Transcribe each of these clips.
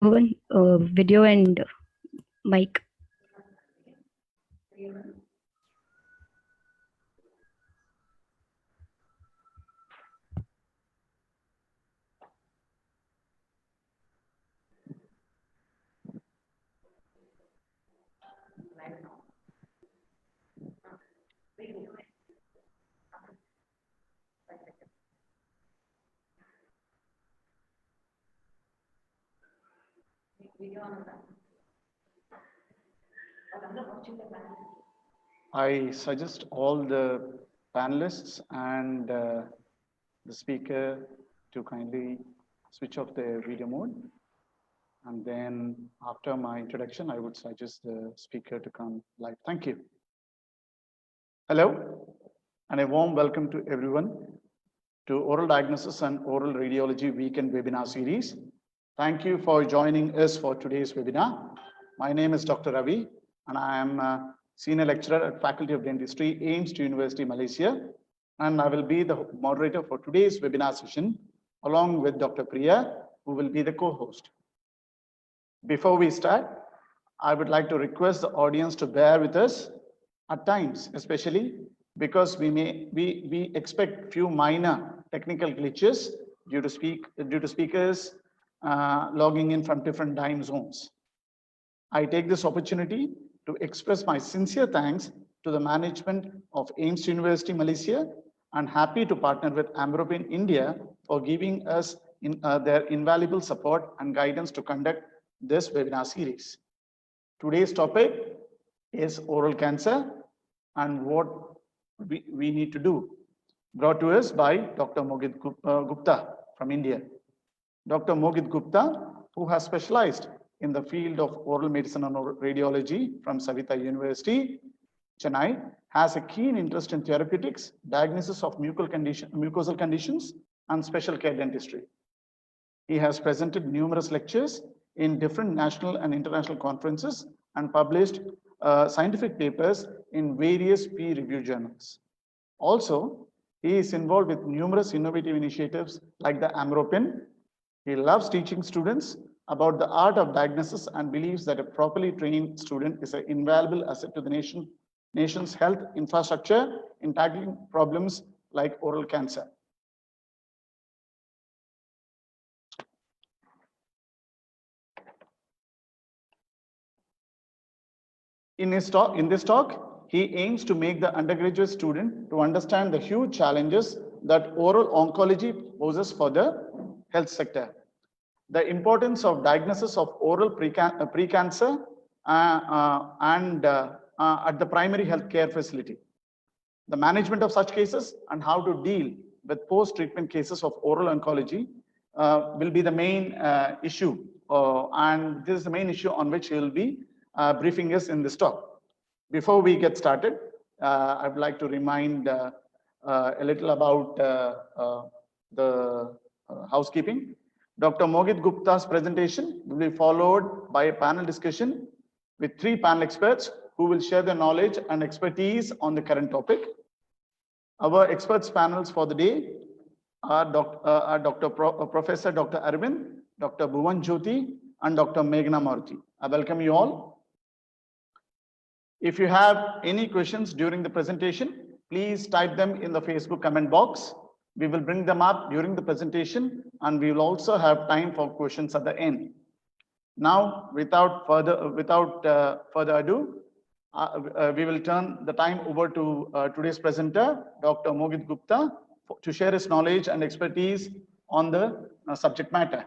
Bhuvan, video and mic. I suggest all the panelists and the speaker to kindly switch off their video mode. And then after my introduction, I would suggest the speaker to come live. Thank you. Hello, and a warm welcome to everyone to Oral Diagnosis and Oral Radiology Weekend Webinar Series. Thank you for joining us for today's webinar. My name is Dr. Ravi, and I am a Senior Lecturer at Faculty of Dentistry, AIMS University, Malaysia. And I will be the moderator for today's webinar session, along with Dr. Priya, who will be the co-host. Before we start, I would like to request the audience to bear with us at times, especially because we expect few minor technical glitches due to speakers logging in from different time zones. I take this opportunity to express my sincere thanks to the management of AIMS University Malaysia and happy to partner with Ambropin India for giving us their invaluable support and guidance to conduct this webinar series. Today's topic is oral cancer and what we need to do, brought to us by Dr. Mohit Gupta from India. Dr. Mohit Gupta, who has specialized in the field of oral medicine and radiology from Savitha University, Chennai, has a keen interest in therapeutics, diagnosis of mucosal conditions, and special care dentistry. He has presented numerous lectures in different national and international conferences and published scientific papers in various peer-reviewed journals. Also, he is involved with numerous innovative initiatives like the Ambropin. He loves teaching students about the art of diagnosis and believes that a properly trained student is an invaluable asset to the nation's health infrastructure in tackling problems like oral cancer. In this talk, he aims to make the undergraduate student to understand the huge challenges that oral oncology poses for the health sector. The importance of diagnosis of oral precancer and at the primary health care facility. The management of such cases and how to deal with post-treatment cases of oral oncology will be the main issue. And this is the main issue on which he will be briefing us in this talk. Before we get started, I would like to remind a little about the housekeeping. Dr. Mohit Gupta's presentation will be followed by a panel discussion with 3 panel experts who will share their knowledge and expertise on the current topic. Our experts panels for the day are Professor Dr. Arvind, Dr. Bhuvan Jyoti, and Dr. Meghna Maruti. I welcome you all. If you have any questions during the presentation, please type them in the Facebook comment box. We will bring them up during the presentation, and we will also have time for questions at the end. Now, without further ado, we will turn the time over to today's presenter, Dr. Mohit Gupta, to share his knowledge and expertise on the subject matter.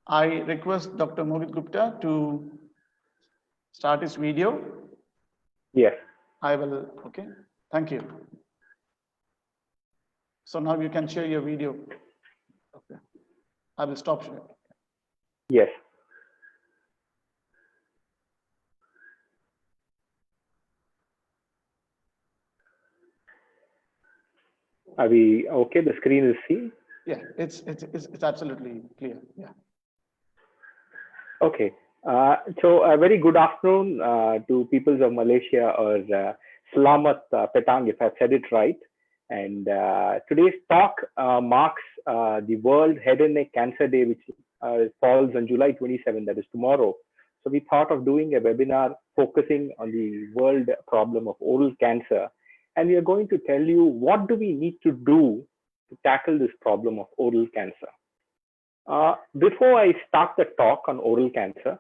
I request Dr. Mohit Gupta to start his video. Yes. I will, okay. Thank you. So now you can share your video. Okay. I will stop sharing. Yes. Are we okay? The screen is seen? Yeah, it's absolutely clear. Yeah. Okay. So a very good afternoon to peoples of Malaysia, or Selamat Petang, if I've said it right. And today's talk marks the World Head and Neck Cancer Day, which It falls on July 27, that is tomorrow. So we thought of doing a webinar focusing on the world problem of oral cancer. And we are going to tell you what do we need to do to tackle this problem of oral cancer. Before I start the talk on oral cancer,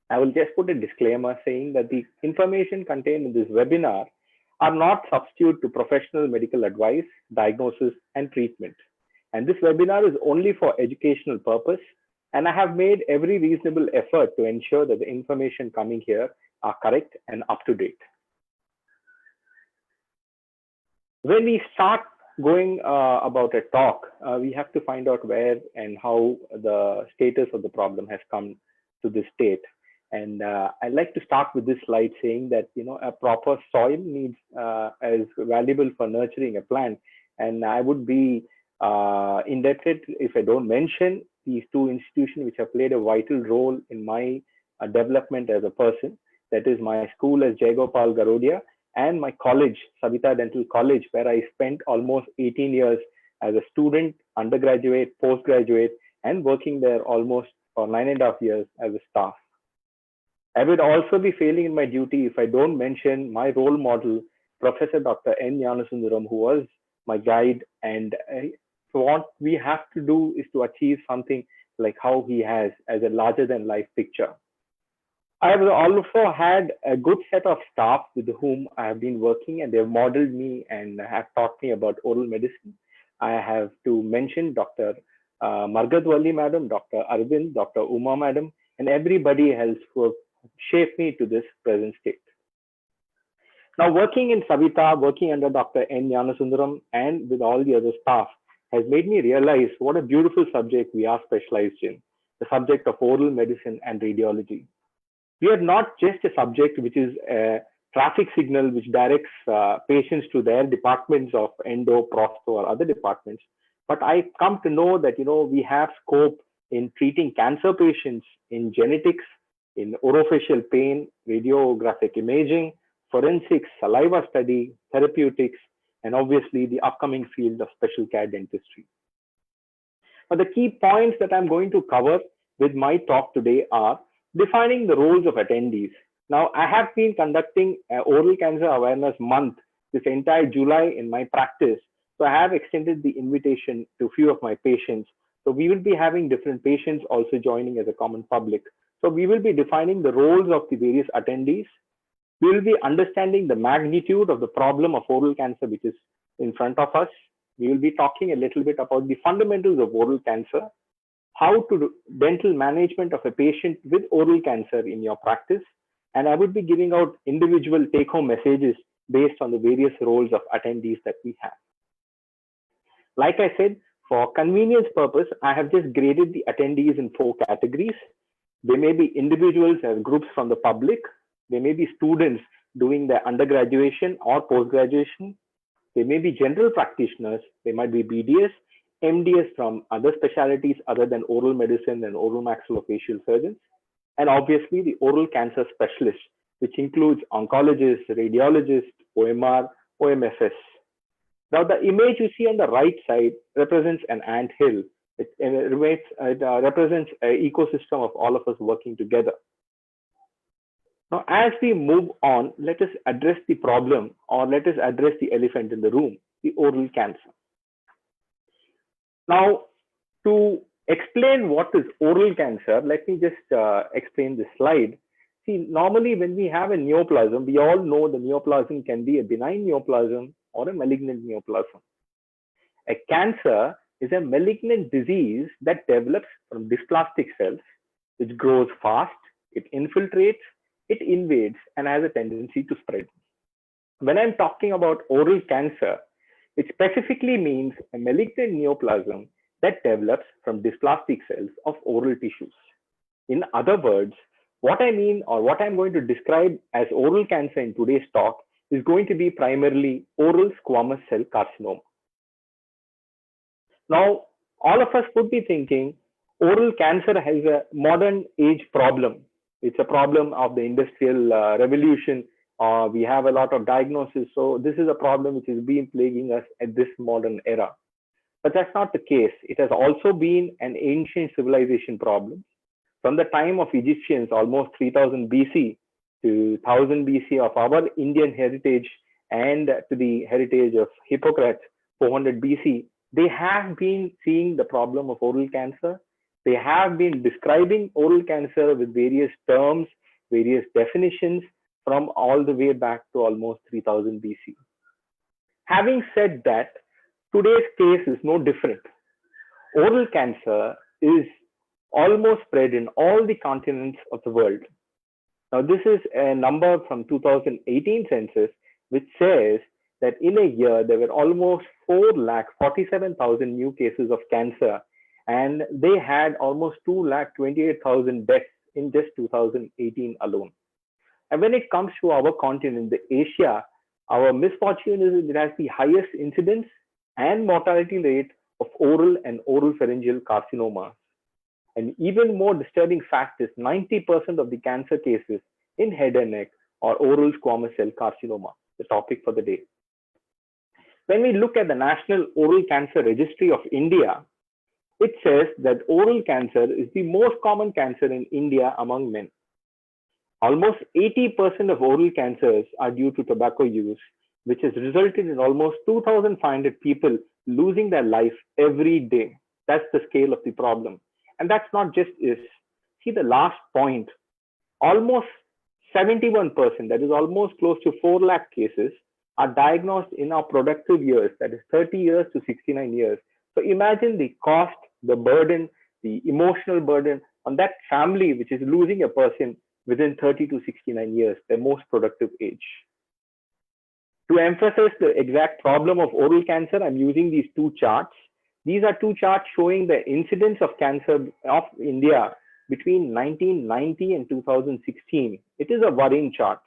I will just put a disclaimer saying that the information contained in this webinar are not substitute to professional medical advice, diagnosis, and treatment. And this webinar is only for educational purpose, and I have made every reasonable effort to ensure that the information coming here are correct and up to date. When we start going about a talk, we have to find out where and how the status of the problem has come to this state. And I'd like to start with this slide saying that, a proper soil needs is valuable for nurturing a plant. And I would be indebted if I don't mention these two institutions which have played a vital role in my development as a person. That is my school as Jayagopal Garodia and my college, Savita Dental College, where I spent almost 18 years as a student, undergraduate, postgraduate, and working there almost for 9.5 years as a staff. I would also be failing in my duty if I don't mention my role model, Professor Dr. N. Gnanasundaram, who was my guide. And so what we have to do is to achieve something like how he has as a larger than life picture. I have also had a good set of staff with whom I have been working, and they've modeled me and have taught me about oral medicine. I have to mention Dr. Margadwalli Madam, Dr. Arvind, Dr. Uma Madam, and everybody else who have shaped me to this present state. Now, working in Savita, working under Dr. N. Gnanasundaram and with all the other staff has made me realize what a beautiful subject we are specialized in, the subject of oral medicine and radiology. We are not just a subject which is a traffic signal which directs patients to their departments of endo, prosto, or other departments, but I come to know that, we have scope in treating cancer patients, in genetics, in orofacial pain, radiographic imaging, forensics, saliva study, therapeutics, and obviously the upcoming field of special care dentistry. But the key points that I'm going to cover with my talk today are defining the roles of attendees. Now, I have been conducting an Oral Cancer Awareness Month this entire July in my practice. So I have extended the invitation to a few of my patients. So we will be having different patients also joining as a common public. So we will be defining the roles of the various attendees. We will be understanding the magnitude of the problem of oral cancer, which is in front of us. We will be talking a little bit about the fundamentals of oral cancer, how to do dental management of a patient with oral cancer in your practice. And I would be giving out individual take-home messages based on the various roles of attendees that we have. Like I said, for convenience purpose, I have just graded the attendees in 4 categories. They may be individuals as groups from the public. They may be students doing their undergraduation or post-graduation. They may be general practitioners. They might be BDS, MDS from other specialties other than oral medicine and oral maxillofacial surgeons. And obviously the oral cancer specialists, which includes oncologists, radiologists, OMR, OMFS. Now the image you see on the right side represents an ant hill. It represents an ecosystem of all of us working together. Now, as we move on, let us address the problem, or let us address the elephant in the room, the oral cancer. Now, to explain what is oral cancer, let me just explain this slide. See, normally when we have a neoplasm, we all know the neoplasm can be a benign neoplasm or a malignant neoplasm. A cancer is a malignant disease that develops from dysplastic cells, which grows fast, it infiltrates, it invades, and has a tendency to spread. When I'm talking about oral cancer, it specifically means a malignant neoplasm that develops from dysplastic cells of oral tissues. In other words, what I mean, or what I'm going to describe as oral cancer in today's talk is going to be primarily oral squamous cell carcinoma. Now, all of us would be thinking oral cancer has a modern age problem. It's a problem of the industrial revolution. We have a lot of diagnosis. So this is a problem which is being plaguing us at this modern era. But that's not the case. It has also been an ancient civilization problem. From the time of Egyptians, almost 3000 BC to 1000 BC of our Indian heritage, and to the heritage of Hippocrates, 400 BC, they have been seeing the problem of oral cancer. They have been describing oral cancer with various terms, various definitions from all the way back to almost 3000 BC. Having said that, today's case is no different. Oral cancer is almost spread in all the continents of the world. Now, this is a number from 2018 census, which says that in a year, there were almost 4,47,000 new cases of cancer, and they had almost 2,28,000 deaths in just 2018 alone. And when it comes to our continent, the Asia, our misfortune is that it has the highest incidence and mortality rate of oral and oropharyngeal carcinoma. An even more disturbing fact is 90% of the cancer cases in head and neck are oral squamous cell carcinoma, the topic for the day. When we look at the National Oral Cancer Registry of India, it says that oral cancer is the most common cancer in India among men. Almost 80% of oral cancers are due to tobacco use, which has resulted in almost 2,500 people losing their life every day. That's the scale of the problem. And that's not just is. See the last point, almost 71%, that is almost close to 4 lakh cases, are diagnosed in our productive years, that is 30 years to 69 years. So imagine the cost, the burden, the emotional burden on that family which is losing a person within 30 to 69 years, their most productive age. To emphasize the exact problem of oral cancer, I'm using these two charts. These are two charts showing the incidence of cancer of India between 1990 and 2016. It is a worrying chart.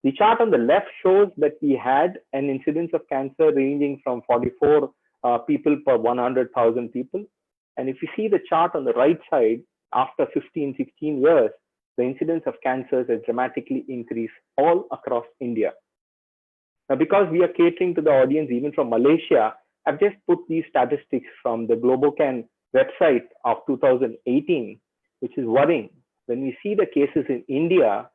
The chart on the left shows that we had an incidence of cancer ranging from 44 people per 100,000 people. And if you see the chart on the right side, after 15, 16 years, the incidence of cancers has dramatically increased all across India. Now, because we are catering to the audience even from Malaysia, I've just put these statistics from the Globocan website of 2018, which is worrying. When we see the cases in India,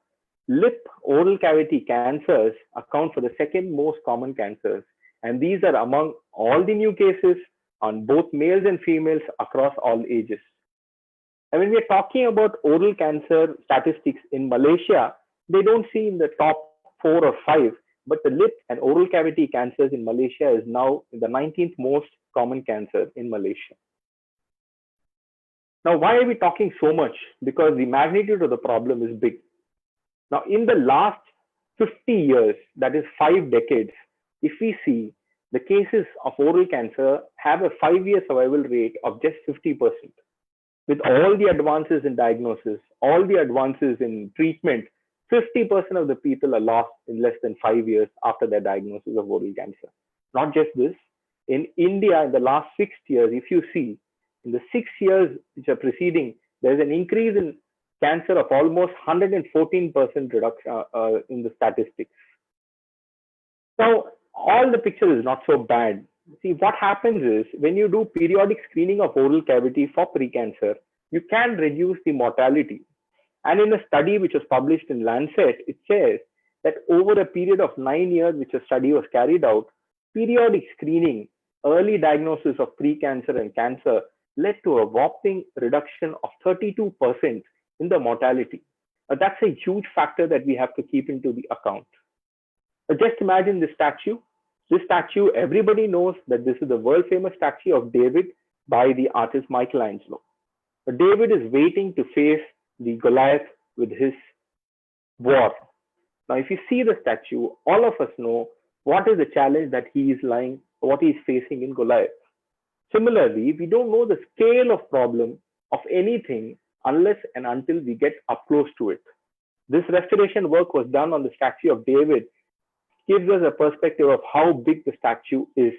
lip oral cavity cancers account for the second most common cancers. And these are among all the new cases on both males and females across all ages. And when we're talking about oral cancer statistics in Malaysia, they don't see in the top 4 or 5, but the lip and oral cavity cancers in Malaysia is now the 19th most common cancer in Malaysia. Now, why are we talking so much? Because the magnitude of the problem is big. Now, in the last 50 years, that is 5 decades, if we see the cases of oral cancer have a 5-year survival rate of just 50%. With all the advances in diagnosis, all the advances in treatment, 50% of the people are lost in less than 5 years after their diagnosis of oral cancer. Not just this, in India, in the last 6 years, if you see, in the 6 years which are preceding, there's an increase in cancer of almost 114% reduction in the statistics. Now, all the picture is not so bad. See, what happens is when you do periodic screening of oral cavity for precancer, you can reduce the mortality. And in a study which was published in Lancet, it says that over a period of 9 years, which a study was carried out, periodic screening, early diagnosis of precancer and cancer led to a whopping reduction of 32% in the mortality. That's a huge factor that we have to keep into the account. Just imagine this statue. This statue, everybody knows that this is the world famous statue of David by the artist Michelangelo. But David is waiting to face the Goliath with his war. Now, if you see the statue, all of us know what is the challenge that he is what he is facing in Goliath. Similarly, we don't know the scale of problem of anything unless and until we get up close to it. This restoration work was done on the statue of David, gives us a perspective of how big the statue is.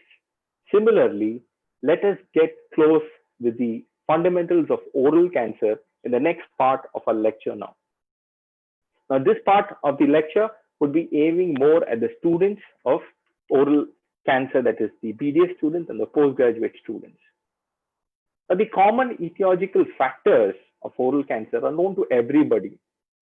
Similarly, let us get close with the fundamentals of oral cancer in the next part of our lecture now. Now, this part of the lecture would be aiming more at the students of oral cancer, that is the BDS students and the postgraduate students. Now, the common etiological factors of oral cancer are known to everybody.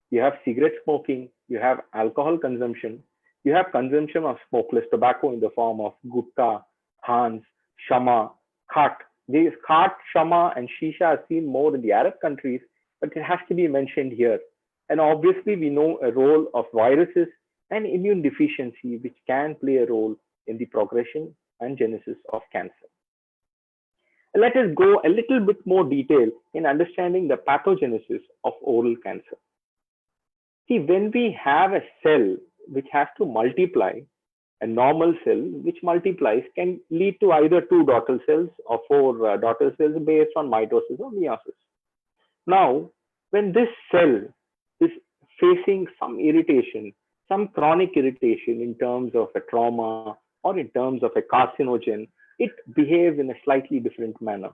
You have cigarette smoking, you have alcohol consumption, you have consumption of smokeless tobacco in the form of gutta, hans, shama, khat. These khat, shama, and shisha are seen more in the Arab countries, but it has to be mentioned here. And obviously, we know a role of viruses and immune deficiency, which can play a role in the progression and genesis of cancer. Let us go a little bit more detail in understanding the pathogenesis of oral cancer. See, when we have a cell which has to multiply, a normal cell which multiplies can lead to either 2 daughter cells or 4 daughter cells based on mitosis or meiosis. Now, when this cell is facing some irritation, some chronic irritation in terms of a trauma or in terms of a carcinogen, it behaves in a slightly different manner.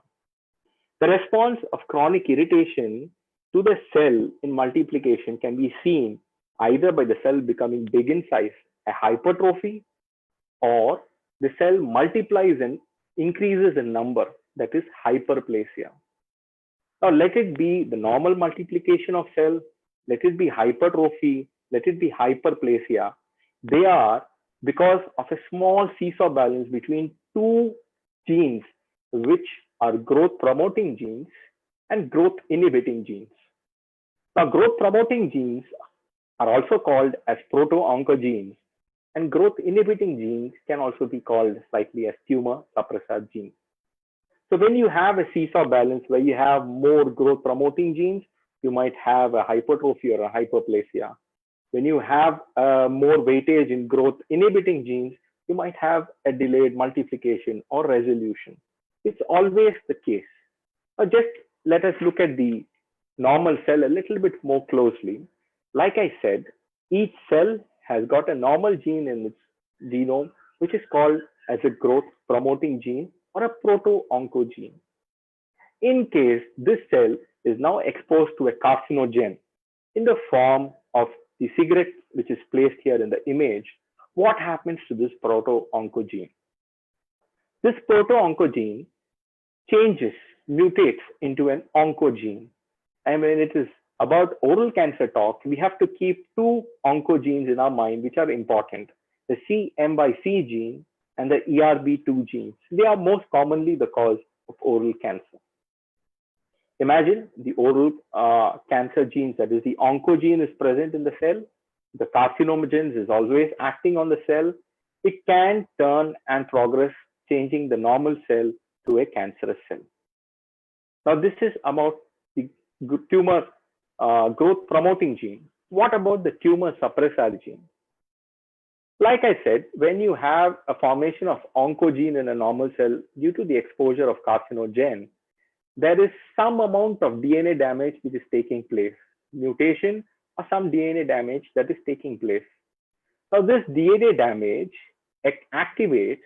The response of chronic irritation to the cell in multiplication can be seen either by the cell becoming big in size, a hypertrophy, or the cell multiplies and increases in number, that is hyperplasia. Now, let it be the normal multiplication of cell, let it be hypertrophy, let it be hyperplasia. They are because of a small seesaw balance between 2 genes, which are growth promoting genes and growth inhibiting genes. Now, growth promoting genes are also called as proto-oncogenes, and growth inhibiting genes can also be called slightly as tumor suppressor genes. So when you have a seesaw balance where you have more growth promoting genes, you might have a hypertrophy or a hyperplasia. When you have more weightage in growth inhibiting genes, you might have a delayed multiplication or resolution. It's always the case. Now just let us look at the normal cell a little bit more closely. Like I said, each cell has got a normal gene in its genome, which is called as a growth promoting gene or a proto-oncogene. In case this cell is now exposed to a carcinogen in the form of the cigarette, which is placed here in the image, what happens to this proto-oncogene? This proto-oncogene changes, mutates into an oncogene. And when it is about oral cancer talk, we have to keep 2 oncogenes in our mind, which are important, the CM/C gene and the ERB2 genes. They are most commonly the cause of oral cancer. Imagine the oral cancer genes, that is the oncogene is present in the cell. The carcinogens is always acting on the cell. It can turn and progress, changing the normal cell to a cancerous cell. Now, this is about the tumor growth promoting gene. What about the tumor suppressor gene? Like I said, when you have a formation of oncogene in a normal cell due to the exposure of carcinogen, there is some amount of DNA damage which is taking place, mutation or some DNA damage that is taking place. Now, this DNA damage activates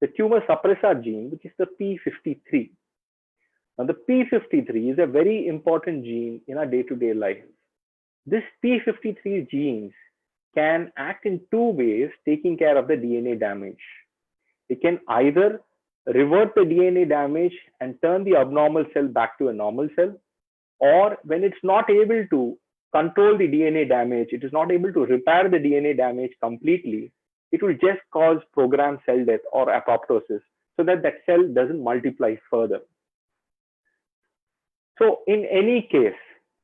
the tumor suppressor gene, which is the P53. Now, the P53 is a very important gene in our day-to-day life. This P53 genes can act in 2 ways, taking care of the DNA damage. It can either revert the DNA damage and turn the abnormal cell back to a normal cell, or when it's not able to control the DNA damage, it is not able to repair the DNA damage completely, it will just cause programmed cell death or apoptosis so that that cell doesn't multiply further. So in any case,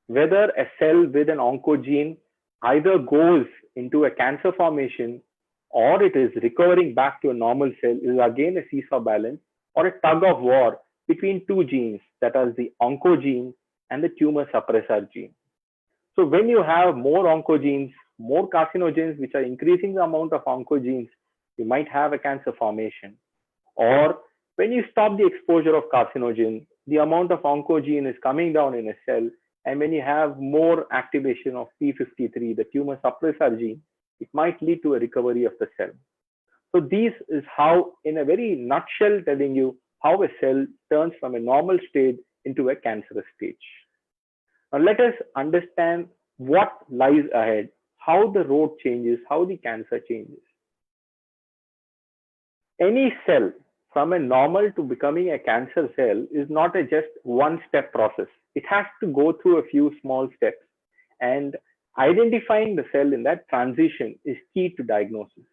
whether a cell with an oncogene either goes into a cancer formation or it is recovering back to a normal cell, is again a seesaw balance or a tug of war between 2 genes, that is the oncogene and the tumor suppressor gene. So when you have more oncogenes, more carcinogens, which are increasing the amount of oncogenes, you might have a cancer formation. Or when you stop the exposure of carcinogen, the amount of oncogene is coming down in a cell. And when you have more activation of P53, the tumor suppressor gene, it might lead to a recovery of the cell. So this is how, in a very nutshell, telling you how a cell turns from a normal state into a cancerous stage. Now let us understand what lies ahead, how the road changes, how the cancer changes. Any cell from a normal to becoming a cancer cell is not a just one step process. It has to go through a few small steps, and identifying the cell in that transition is key to diagnosis.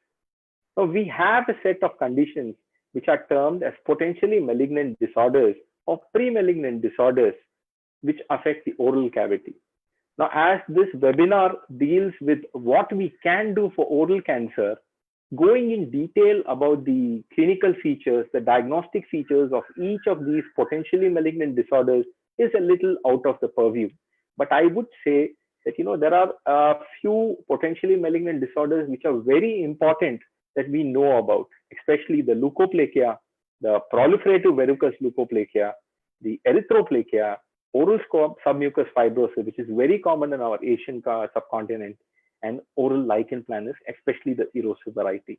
So we have a set of conditions which are termed as potentially malignant disorders or pre-malignant disorders which affect the oral cavity. Now, as this webinar deals with what we can do for oral cancer, going in detail about the clinical features, the diagnostic features of each of these potentially malignant disorders is a little out of the purview. But I would say that, there are a few potentially malignant disorders which are very important that we know about, especially the leukoplakia, the proliferative verrucous leukoplakia, the erythroplakia, oral submucous fibrosis, which is very common in our Asian subcontinent, and oral lichen planus, especially the erosive variety.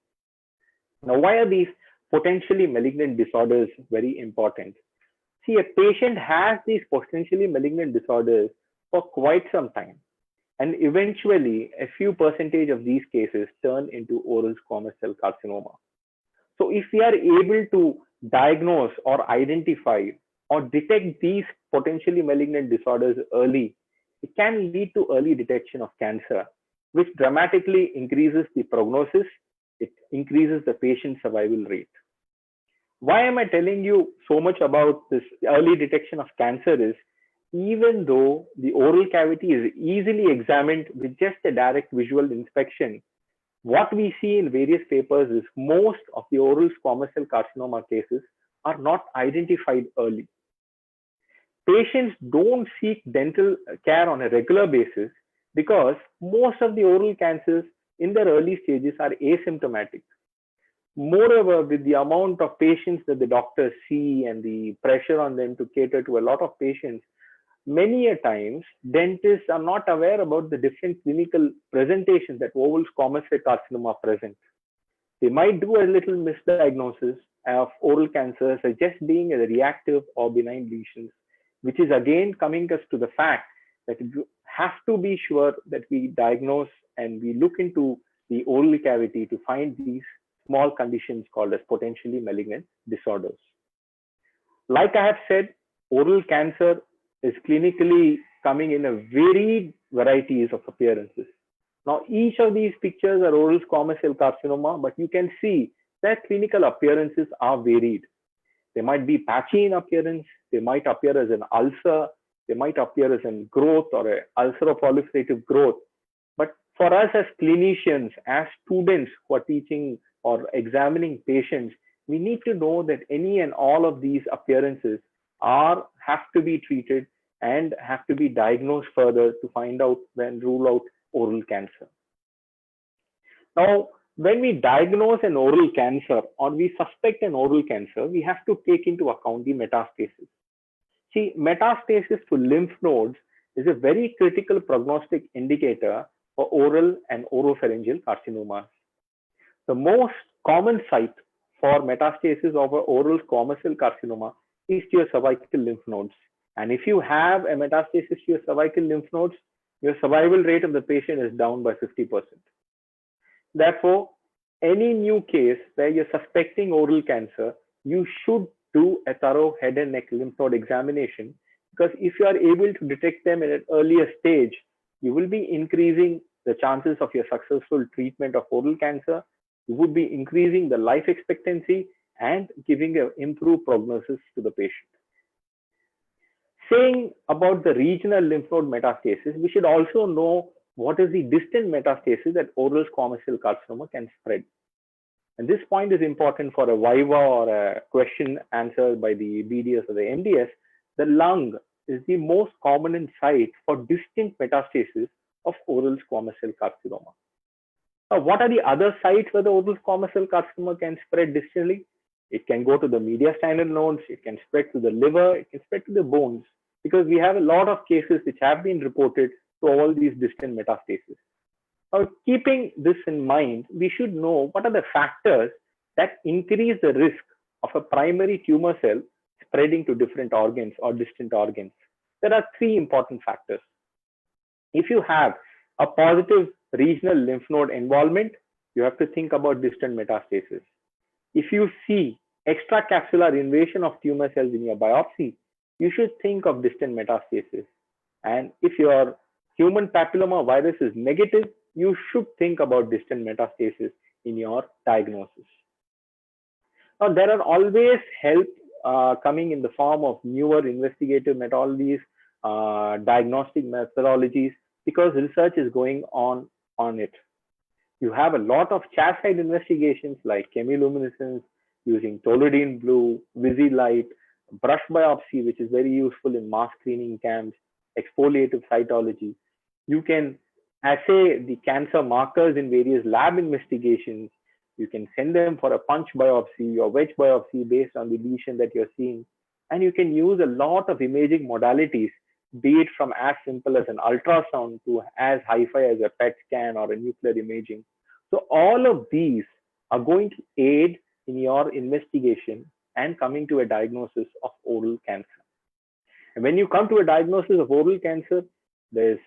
Now, why are these potentially malignant disorders very important? See, a patient has these potentially malignant disorders for quite some time. And eventually, a few percentage of these cases turn into oral squamous cell carcinoma. So if we are able to diagnose or identify or detect these potentially malignant disorders early, it can lead to early detection of cancer, which dramatically increases the prognosis. It increases the patient survival rate. Why am I telling you so much about this early detection of cancer is, even though the oral cavity is easily examined with just a direct visual inspection, what we see in various papers is most of the oral squamous cell carcinoma cases are not identified early. Patients don't seek dental care on a regular basis because most of the oral cancers in their early stages are asymptomatic. Moreover, with the amount of patients that the doctors see and the pressure on them to cater to a lot of patients, many a times dentists are not aware about the different clinical presentations that oral squamous cell carcinoma present. They might do a little misdiagnosis of oral cancers as just being a reactive or benign lesions, which is again coming us to the fact that you have to be sure that we diagnose and we look into the oral cavity to find these small conditions called as potentially malignant disorders. Like I have said, oral cancer is clinically coming in a varied varieties of appearances. Now, each of these pictures are oral squamous cell carcinoma, but you can see that clinical appearances are varied. They might be patchy in appearance, they might appear as an ulcer, they might appear as a growth or an ulceroproliferative growth. But for us as clinicians, as students who are teaching or examining patients, we need to know that any and all of these appearances have to be treated and have to be diagnosed further to find out and rule out oral cancer. Now, when we diagnose an oral cancer or we suspect an oral cancer, we have to take into account the metastasis. See, metastasis to lymph nodes is a very critical prognostic indicator for oral and oropharyngeal carcinomas. The most common site for metastasis of oral squamous cell carcinoma is to your cervical lymph nodes. And if you have a metastasis to your cervical lymph nodes, your survival rate of the patient is down by 50%. Therefore, any new case where you're suspecting oral cancer, you should do a thorough head and neck lymph node examination, because if you are able to detect them at an earlier stage, you will be increasing the chances of your successful treatment of oral cancer. You would be increasing the life expectancy and giving an improved prognosis to the patient. Saying about the regional lymph node metastasis, we should also know what is the distant metastasis that oral squamous cell carcinoma can spread. And this point is important for a viva or a question answered by the BDS or the MDS. The lung is the most common site for distant metastasis of oral squamous cell carcinoma. Now, what are the other sites where the oral squamous cell carcinoma can spread distantly? It can go to the mediastinal nodes, it can spread to the liver, it can spread to the bones, because we have a lot of cases which have been reported to all these distant metastases. Now, keeping this in mind, we should know what are the factors that increase the risk of a primary tumor cell spreading to different organs or distant organs. There are three important factors. If you have a positive regional lymph node involvement, you have to think about distant metastasis. if you see extracapsular invasion of tumor cells in your biopsy, you should think of distant metastasis. And if your human papilloma virus is negative, you should think about distant metastasis in your diagnosis. Now, there are always help coming in the form of newer investigative methodologies, diagnostic methodologies, because research is going on it. You have a lot of chairside investigations like chemiluminescence, using toluidine blue, VisiLight, brush biopsy, which is very useful in mass screening camps, exfoliative cytology. You can assay the cancer markers in various lab investigations. You can send them for a punch biopsy or wedge biopsy based on the lesion that you're seeing. And you can use a lot of imaging modalities, be it from as simple as an ultrasound to as hi-fi as a PET scan or a nuclear imaging. So all of these are going to aid in your investigation and coming to a diagnosis of oral cancer. And when you come to a diagnosis of oral cancer, there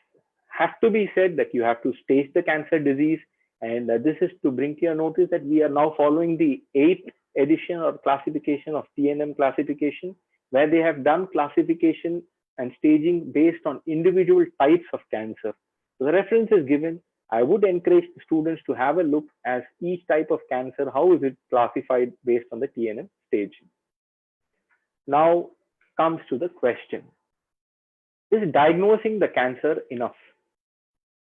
has to be said that you have to stage the cancer disease. And this is to bring to your notice that we are now following the 8th edition or classification of TNM classification, where they have done classification and staging based on individual types of cancer. So the reference is given. I would encourage the students to have a look as each type of cancer, how is it classified based on the TNM staging. Now comes to the question, is diagnosing the cancer enough?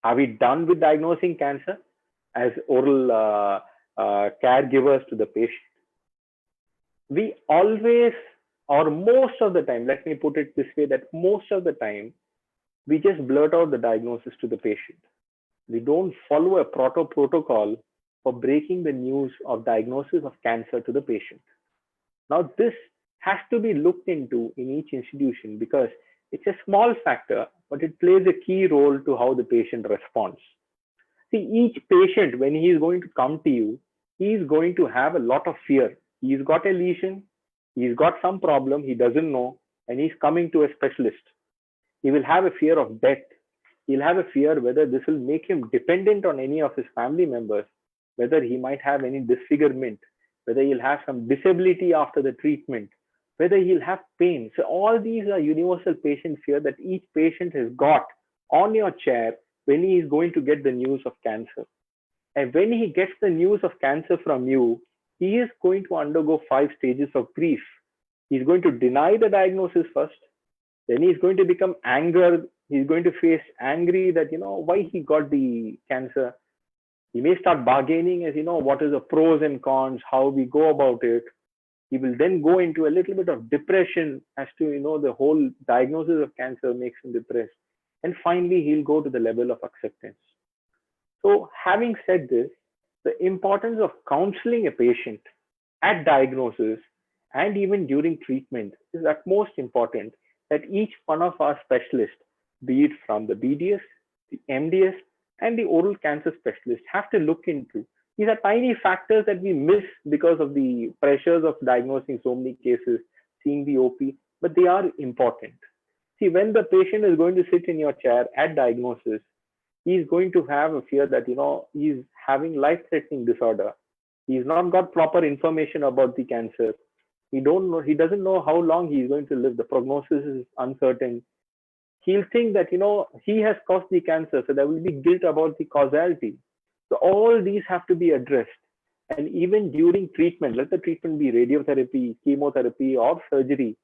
Are we done with diagnosing cancer as oral caregivers to the patient? We always, or most of the time, let me put it this way, that most of the time, we just blurt out the diagnosis to the patient. We don't follow a protocol for breaking the news of diagnosis of cancer to the patient. Now, this has to be looked into in each institution because it's a small factor, but it plays a key role to how the patient responds. See, each patient, when he is going to come to you, he is going to have a lot of fear. He's got a lesion, he's got some problem, he doesn't know, and he's coming to a specialist. He will have a fear of death. He'll have a fear whether this will make him dependent on any of his family members, whether he might have any disfigurement, whether he'll have some disability after the treatment, whether he'll have pain. So all these are universal patient fear that each patient has got on your chair when he is going to get the news of cancer. And when he gets the news of cancer from you, he is going to undergo 5 stages of grief. He's going to deny the diagnosis first. Then he's going to become angry. He's going to face angry that, why he got the cancer. He may start bargaining as, what is the pros and cons, how we go about it. He will then go into a little bit of depression as to, the whole diagnosis of cancer makes him depressed. And finally, he'll go to the level of acceptance. So having said this, the importance of counseling a patient at diagnosis and even during treatment is at most important, that each one of our specialists, be it from the BDS, the MDS, and the oral cancer specialist, have to look into. These are tiny factors that we miss because of the pressures of diagnosing so many cases, seeing the OP, but they are important. See, when the patient is going to sit in your chair at diagnosis, he's going to have a fear that, he's having life-threatening disorder. He's not got proper information about the cancer. He doesn't know how long he's going to live. The prognosis is uncertain. He'll think that, he has caused the cancer, so there will be guilt about the causality. So all these have to be addressed. And even during treatment, let the treatment be radiotherapy, chemotherapy, or surgery,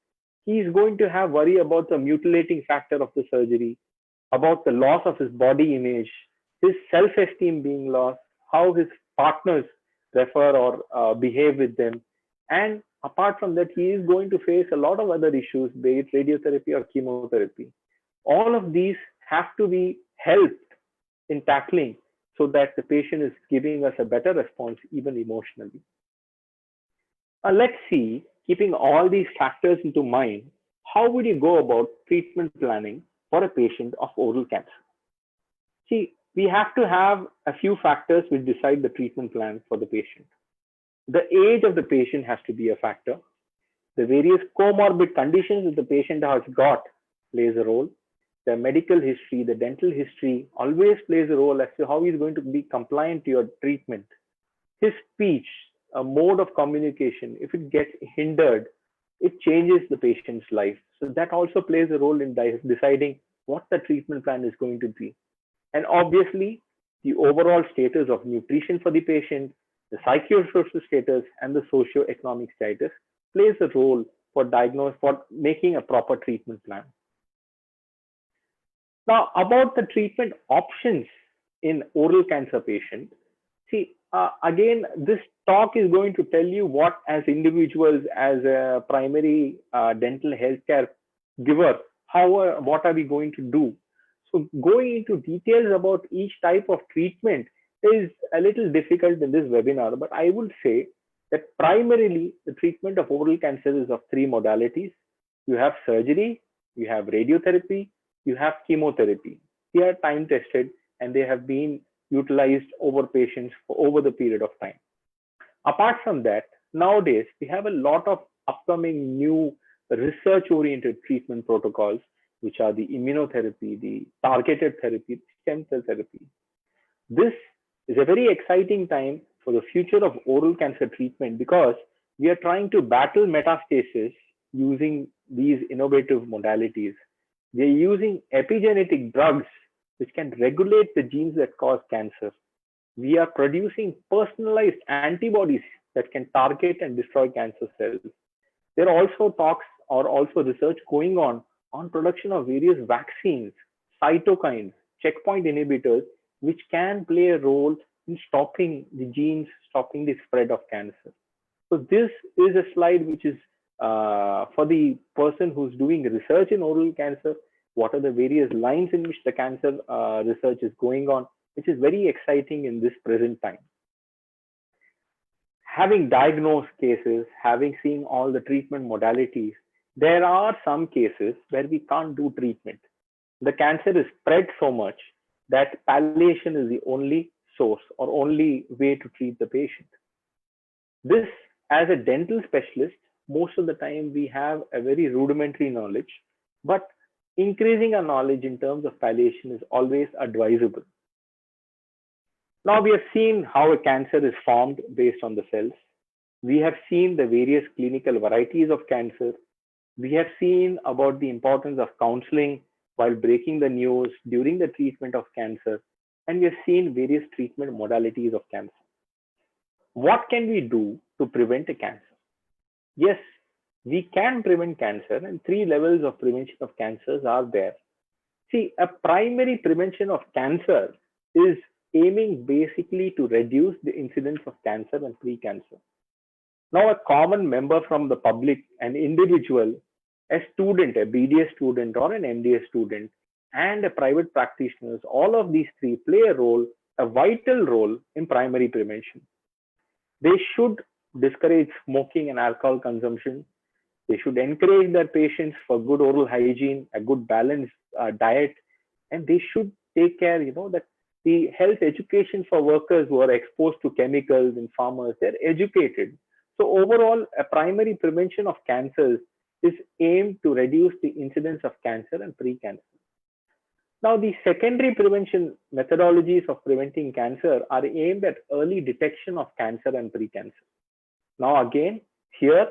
he's going to have worry about the mutilating factor of the surgery, about the loss of his body image, his self-esteem being lost, how his partners refer or behave with them. And apart from that, he is going to face a lot of other issues, be it radiotherapy or chemotherapy. All of these have to be helped in tackling so that the patient is giving us a better response, even emotionally. Now let's see, keeping all these factors into mind, how would you go about treatment planning for a patient of oral cancer? See, we have to have a few factors which decide the treatment plan for the patient. The age of the patient has to be a factor. The various comorbid conditions that the patient has got plays a role. The medical history, the dental history always plays a role as to how he's going to be compliant to your treatment. His speech, mode of communication, if it gets hindered, it changes the patient's life. So that also plays a role in deciding what the treatment plan is going to be. And obviously, the overall status of nutrition for the patient, the psychosocial status, and the socio-economic status plays a role for making a proper treatment plan. Now, about the treatment options in oral cancer patients, see, again, this talk is going to tell you what, as individuals, as a primary dental healthcare giver, what are we going to do? So going into details about each type of treatment is a little difficult in this webinar, but I would say that primarily the treatment of oral cancer is of three modalities. You have surgery, you have radiotherapy, you have chemotherapy. They are time tested and they have been utilized over patients for over the period of time. Apart from that, nowadays we have a lot of upcoming new research-oriented treatment protocols, which are the immunotherapy, the targeted therapy, stem cell therapy. This is a very exciting time for the future of oral cancer treatment because we are trying to battle metastasis using these innovative modalities. We are using epigenetic drugs which can regulate the genes that cause cancer. We are producing personalized antibodies that can target and destroy cancer cells. There are also talks or also research going on production of various vaccines, cytokines, checkpoint inhibitors, which can play a role in stopping the genes, stopping the spread of cancer. So this is a slide which is for the person who's doing research in oral cancer, what are the various lines in which the cancer research is going on, which is very exciting in this present time. Having diagnosed cases, having seen all the treatment modalities, there are some cases where we can't do treatment. The cancer is spread so much that palliation is the only source or only way to treat the patient. This, as a dental specialist, most of the time we have a very rudimentary knowledge, but increasing our knowledge in terms of palliation is always advisable. Now we have seen how a cancer is formed based on the cells. We have seen the various clinical varieties of cancer. We have seen about the importance of counseling while breaking the news during the treatment of cancer, and we have seen various treatment modalities of cancer. What can we do to prevent a cancer? Yes, we can prevent cancer, and three levels of prevention of cancers are there. See, a primary prevention of cancer is aiming basically to reduce the incidence of cancer and pre-cancer. Now, a common member from the public, an individual, a student, a BDS student or an MDS student, and a private practitioner, all of these three play a vital role in primary prevention. They should discourage smoking and alcohol consumption. They should encourage their patients for good oral hygiene, a good balanced diet, and they should take care, that the health education for workers who are exposed to chemicals and farmers, they're educated. So overall, a primary prevention of cancers is aimed to reduce the incidence of cancer and pre-cancer. Now, the secondary prevention methodologies of preventing cancer are aimed at early detection of cancer and pre-cancer. Now, again, here,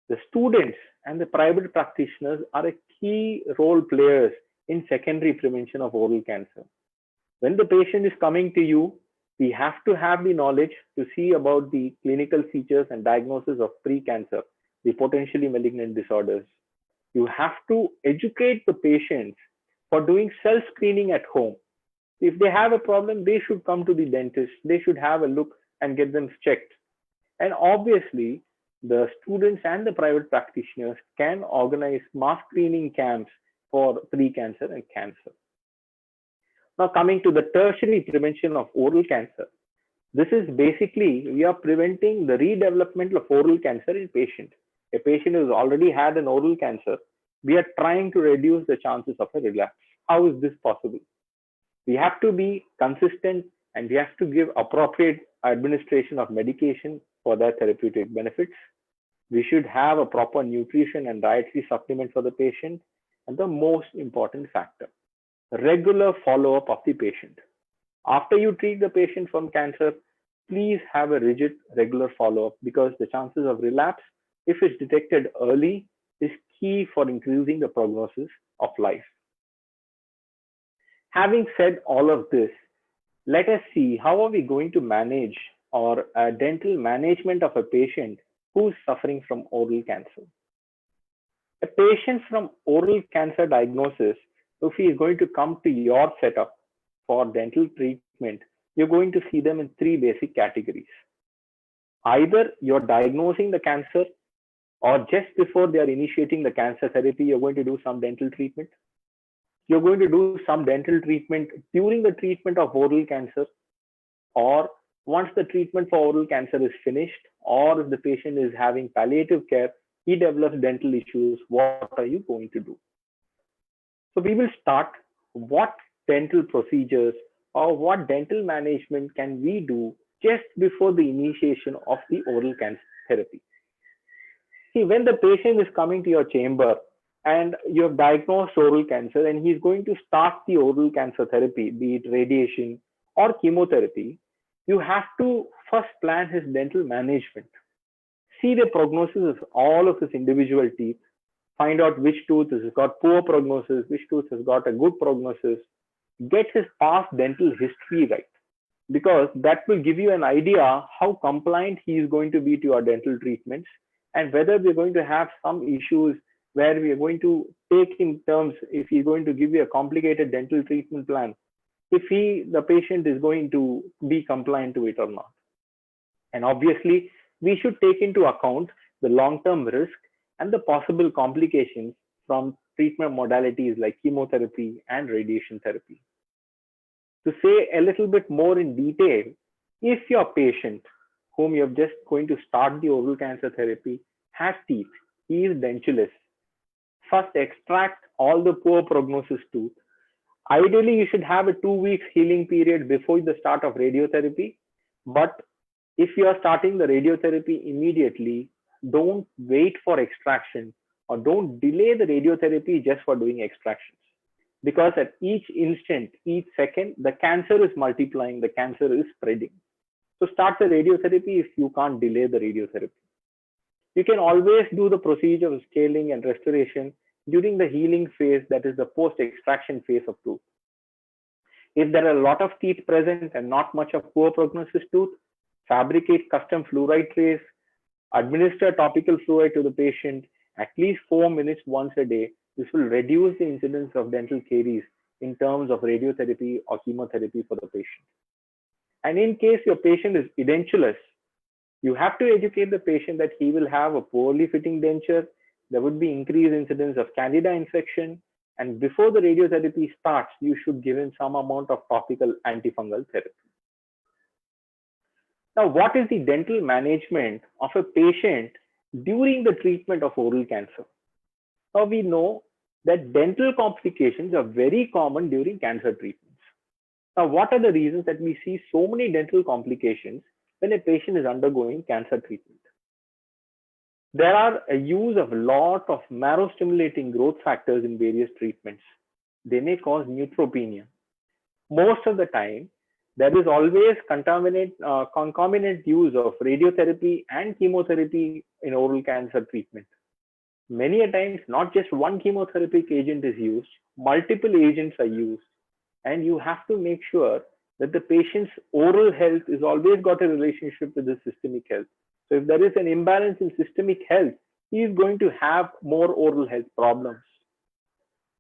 the students and the private practitioners are a key role players in secondary prevention of oral cancer. When the patient is coming to you, we have to have the knowledge to see about the clinical features and diagnosis of pre-cancer, the potentially malignant disorders. You have to educate the patients for doing self-screening at home. If they have a problem, they should come to the dentist. They should have a look and get them checked. And obviously, the students and the private practitioners can organize mass screening camps for pre-cancer and cancer. Now, coming to the tertiary prevention of oral cancer, this is basically, we are preventing the redevelopment of oral cancer in patient. A patient who has already had an oral cancer, we are trying to reduce the chances of a relapse. How is this possible? We have to be consistent and we have to give appropriate administration of medication for their therapeutic benefits. We should have a proper nutrition and dietary supplement for the patient. And the most important factor, regular follow-up of the patient. After you treat the patient from cancer, please have a rigid, regular follow-up, because the chances of relapse, if it's detected early, is key for increasing the prognosis of life. Having said all of this, let us see how are we going to manage or dental management of a patient who's suffering from oral cancer. A patient from oral cancer diagnosis, if he is going to come to your setup for dental treatment, you're going to see them in three basic categories. Either you're diagnosing the cancer, or just before they are initiating the cancer therapy, you're going to do some dental treatment. You're going to do some dental treatment during the treatment of oral cancer, or once the treatment for oral cancer is finished, or if the patient is having palliative care, he develops dental issues, what are you going to do? So we will start what dental procedures or what dental management can we do just before the initiation of the oral cancer therapy. See, when the patient is coming to your chamber and you have diagnosed oral cancer and he's going to start the oral cancer therapy, be it radiation or chemotherapy, you have to first plan his dental management. See the prognosis of all of his individual teeth, find out which tooth has got poor prognosis, which tooth has got a good prognosis, get his past dental history right, because that will give you an idea how compliant he is going to be to your dental treatments, and whether we're going to have some issues where we are going to take in terms, if he's going to give you a complicated dental treatment plan, if the patient is going to be compliant to it or not. And obviously, we should take into account the long-term risk and the possible complications from treatment modalities like chemotherapy and radiation therapy. To say a little bit more in detail, if your patient whom you're just going to start the oral cancer therapy has teeth, he is dentulous, first extract all the poor prognosis tooth. Ideally, you should have a 2 weeks healing period before the start of radiotherapy. But if you are starting the radiotherapy immediately, don't wait for extraction or don't delay the radiotherapy just for doing extractions. Because at each instant, each second, the cancer is multiplying, the cancer is spreading. So start the radiotherapy if you can't delay the radiotherapy. You can always do the procedure of scaling and restoration during the healing phase, that is the post-extraction phase of tooth. If there are a lot of teeth present and not much of poor prognosis tooth, fabricate custom fluoride trays, administer topical fluoride to the patient at least 4 minutes once a day. This will reduce the incidence of dental caries in terms of radiotherapy or chemotherapy for the patient. And in case your patient is edentulous, you have to educate the patient that he will have a poorly fitting denture. There would be increased incidence of candida infection. And before the radiotherapy starts, you should give him some amount of topical antifungal therapy. Now, what is the dental management of a patient during the treatment of oral cancer? Now, we know that dental complications are very common during cancer treatments. Now, what are the reasons that we see so many dental complications when a patient is undergoing cancer treatment? There are a use of a lot of marrow stimulating growth factors in various treatments. They may cause neutropenia. Most of the time, there is always concomitant use of radiotherapy and chemotherapy in oral cancer treatment. Many a times, not just one chemotherapeutic agent is used, multiple agents are used, and you have to make sure that the patient's oral health is always got a relationship with the systemic health. So if there is an imbalance in systemic health, he is going to have more oral health problems.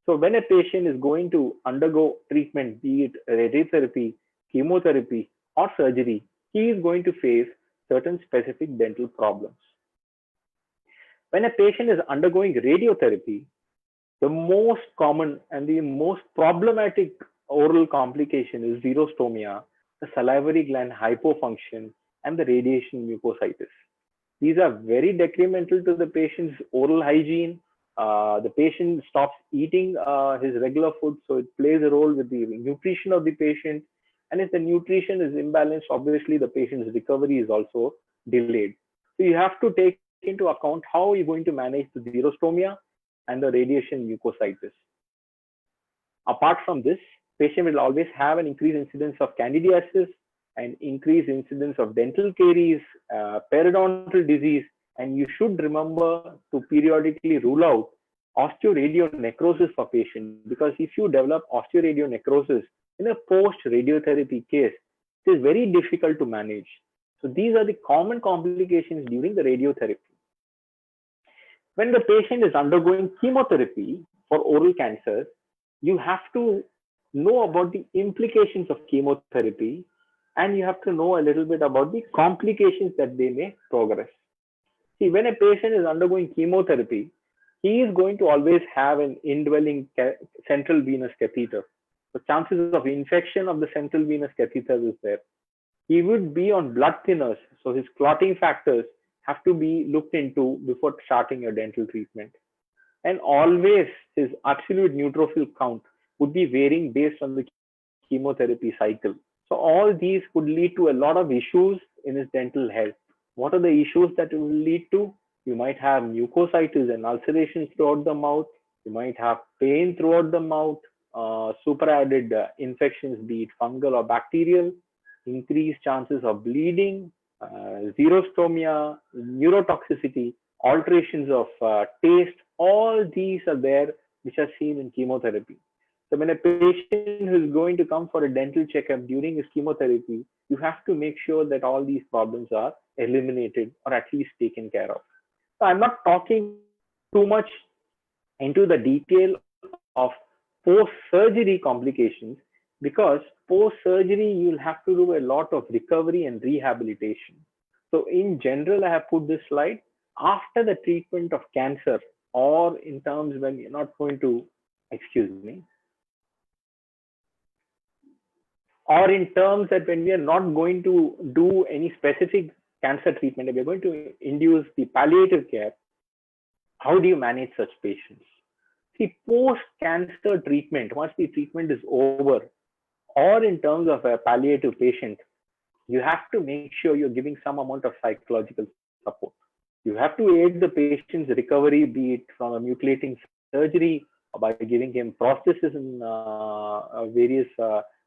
So when a patient is going to undergo treatment, be it radiotherapy, chemotherapy, or surgery, he is going to face certain specific dental problems. When a patient is undergoing radiotherapy, the most common and the most problematic oral complication is xerostomia, the salivary gland hypofunction, and the radiation mucositis. These are very detrimental to the patient's oral hygiene. The patient stops eating his regular food, so it plays a role with the nutrition of the patient. And if the nutrition is imbalanced, obviously the patient's recovery is also delayed. So you have to take into account how you're going to manage the xerostomia and the radiation mucositis. Apart from this, patient will always have an increased incidence of candidiasis, and increased incidence of dental caries, periodontal disease, and you should remember to periodically rule out osteoradionecrosis for patients, because if you develop osteoradionecrosis in a post-radiotherapy case, it is very difficult to manage. So these are the common complications during the radiotherapy. When the patient is undergoing chemotherapy for oral cancer, you have to know about the implications of chemotherapy, and you have to know a little bit about the complications that they may progress. See, when a patient is undergoing chemotherapy, he is going to always have an indwelling central venous catheter. The chances of infection of the central venous catheter is there. He would be on blood thinners, so his clotting factors have to be looked into before starting your dental treatment. And always his absolute neutrophil count would be varying based on the chemotherapy cycle. So all these could lead to a lot of issues in his dental health. What are the issues that it will lead to? You might have mucositis and ulcerations throughout the mouth. You might have pain throughout the mouth, super added infections, be it fungal or bacterial, increased chances of bleeding, xerostomia, neurotoxicity, alterations of taste. All these are there which are seen in chemotherapy. So when a patient who is going to come for a dental checkup during his chemotherapy, you have to make sure that all these problems are eliminated or at least taken care of. So I'm not talking too much into the detail of post-surgery complications, because post-surgery you'll have to do a lot of recovery and rehabilitation. So in general, I have put this slide after the treatment of cancer, or in terms when you're not going to, or in terms that when we are not going to do any specific cancer treatment, we are going to induce the palliative care. How do you manage such patients? See, post-cancer treatment, once the treatment is over, or in terms of a palliative patient, you have to make sure you're giving some amount of psychological support. You have to aid the patient's recovery, be it from a mutilating surgery, or by giving him prosthesis in various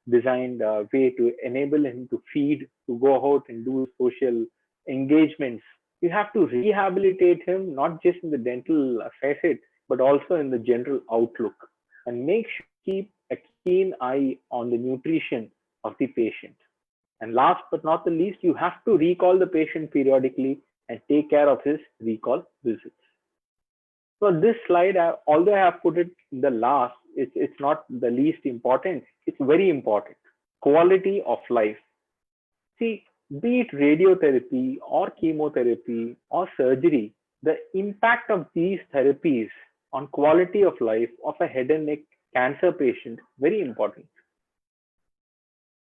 designed way to enable him to feed, to go out and do social engagements. You have to rehabilitate him, not just in the dental facet, but also in the general outlook, and make sure keep a keen eye on the nutrition of the patient. And last but not the least, you have to recall the patient periodically and take care of his recall visits. So this slide, although I have put it in the last, it's not the least important. It's very important. Quality of life. See, be it radiotherapy or chemotherapy or surgery, the impact of these therapies on quality of life of a head and neck cancer patient, very important.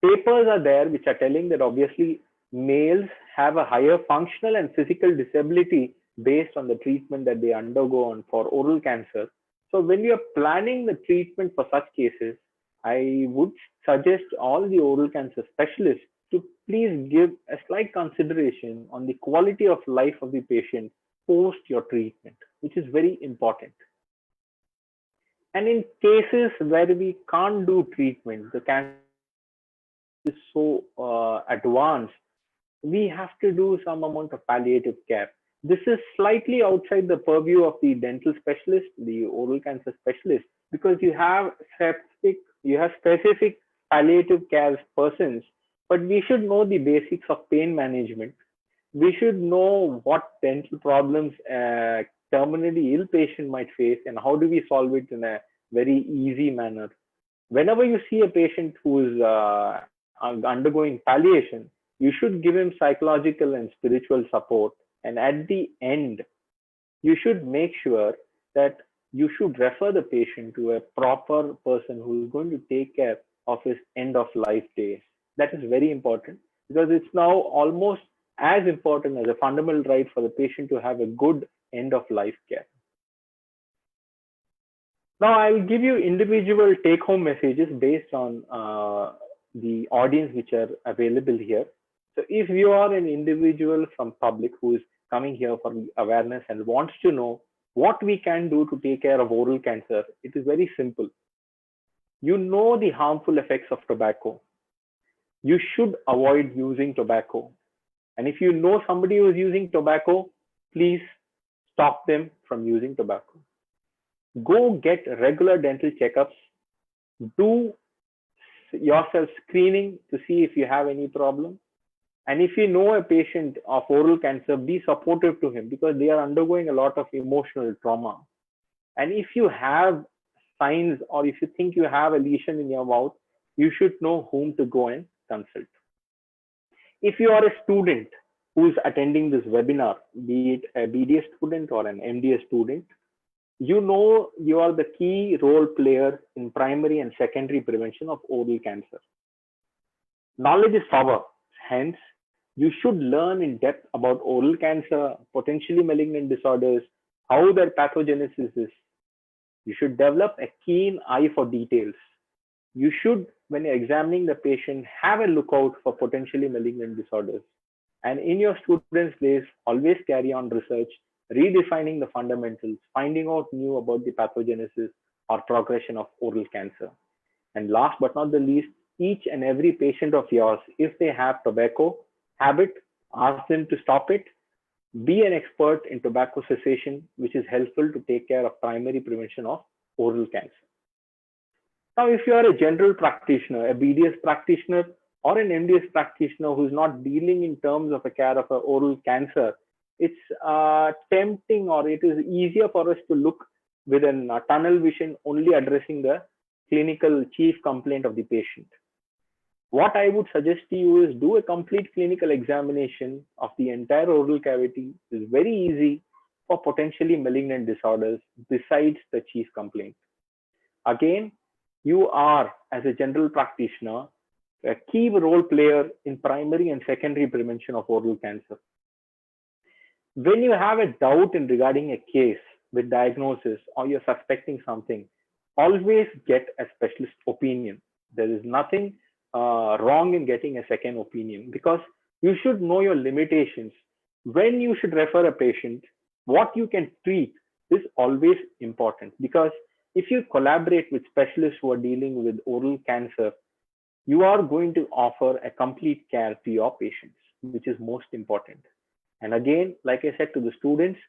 Papers are there which are telling that obviously males have a higher functional and physical disability based on the treatment that they undergo on for oral cancer. So when you are planning the treatment for such cases, I would suggest all the oral cancer specialists to please give a slight consideration on the quality of life of the patient post your treatment, which is very important. And in cases where we can't do treatment, the cancer is so advanced, we have to do some amount of palliative care. This is slightly outside the purview of the dental specialist, the oral cancer specialist, because you have specific palliative care persons, but we should know the basics of pain management. We should know what dental problems a terminally ill patient might face and how do we solve it in a very easy manner. Whenever you see a patient who is undergoing palliation, you should give him psychological and spiritual support. And at the end, you should make sure that you should refer the patient to a proper person who is going to take care of his end of life days. That is very important, because it's now almost as important as a fundamental right for the patient to have a good end of life care. Now I will give you individual take home messages based on the audience which are available here. So if you are an individual from public who is coming here for awareness and wants to know what we can do to take care of oral cancer, it is very simple. You know the harmful effects of tobacco. you should avoid using tobacco. And if you know somebody who is using tobacco, please stop them from using tobacco. Go get regular dental checkups. Do yourself screening to see if you have any problem. And if you know a patient of oral cancer, be supportive to him because they are undergoing a lot of emotional trauma. And if you have signs or if you think you have a lesion in your mouth, you should know whom to go and consult. If you are a student who is attending this webinar, be it a BDS student or an MDS student, you know you are the key role player in primary and secondary prevention of oral cancer. Knowledge is power. Hence, you should learn in depth about oral cancer, potentially malignant disorders, how their pathogenesis is. You should develop a keen eye for details. You should, when you're examining the patient, have a lookout for potentially malignant disorders. And in your student's place, always carry on research, redefining the fundamentals, finding out new about the pathogenesis or progression of oral cancer. And last but not the least, each and every patient of yours, if they have tobacco habit, ask them to stop it. Be an expert in tobacco cessation, which is helpful to take care of primary prevention of oral cancer. Now, if you are a general practitioner, a BDS practitioner, or an MDS practitioner who is not dealing in terms of a care of an oral cancer, it's tempting or it is easier for us to look with a tunnel vision only addressing the clinical chief complaint of the patient. What I would suggest to you is do a complete clinical examination of the entire oral cavity. It's very easy for potentially malignant disorders besides the chief complaint. Again, you are, as a general practitioner, a key role player in primary and secondary prevention of oral cancer. When you have a doubt in regarding a case with diagnosis or you're suspecting something, always get a specialist opinion. There is nothing wrong in getting a second opinion because you should know your limitations. When you should refer a patient, what you can treat is always important because if you collaborate with specialists who are dealing with oral cancer, you are going to offer a complete care to your patients, which is most important. And again, like I said to the students,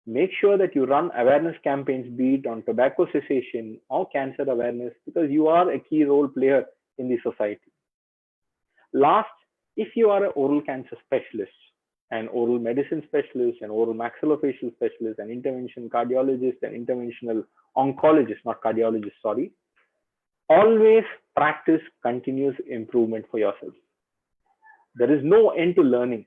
make sure that you run awareness campaigns, be it on tobacco cessation or cancer awareness, because you are a key role player in the society. Last, if you are an oral cancer specialist, an oral medicine specialist, an oral maxillofacial specialist, an intervention cardiologist, an interventional oncologist, not cardiologist, sorry, always practice continuous improvement for yourself. There is no end to learning.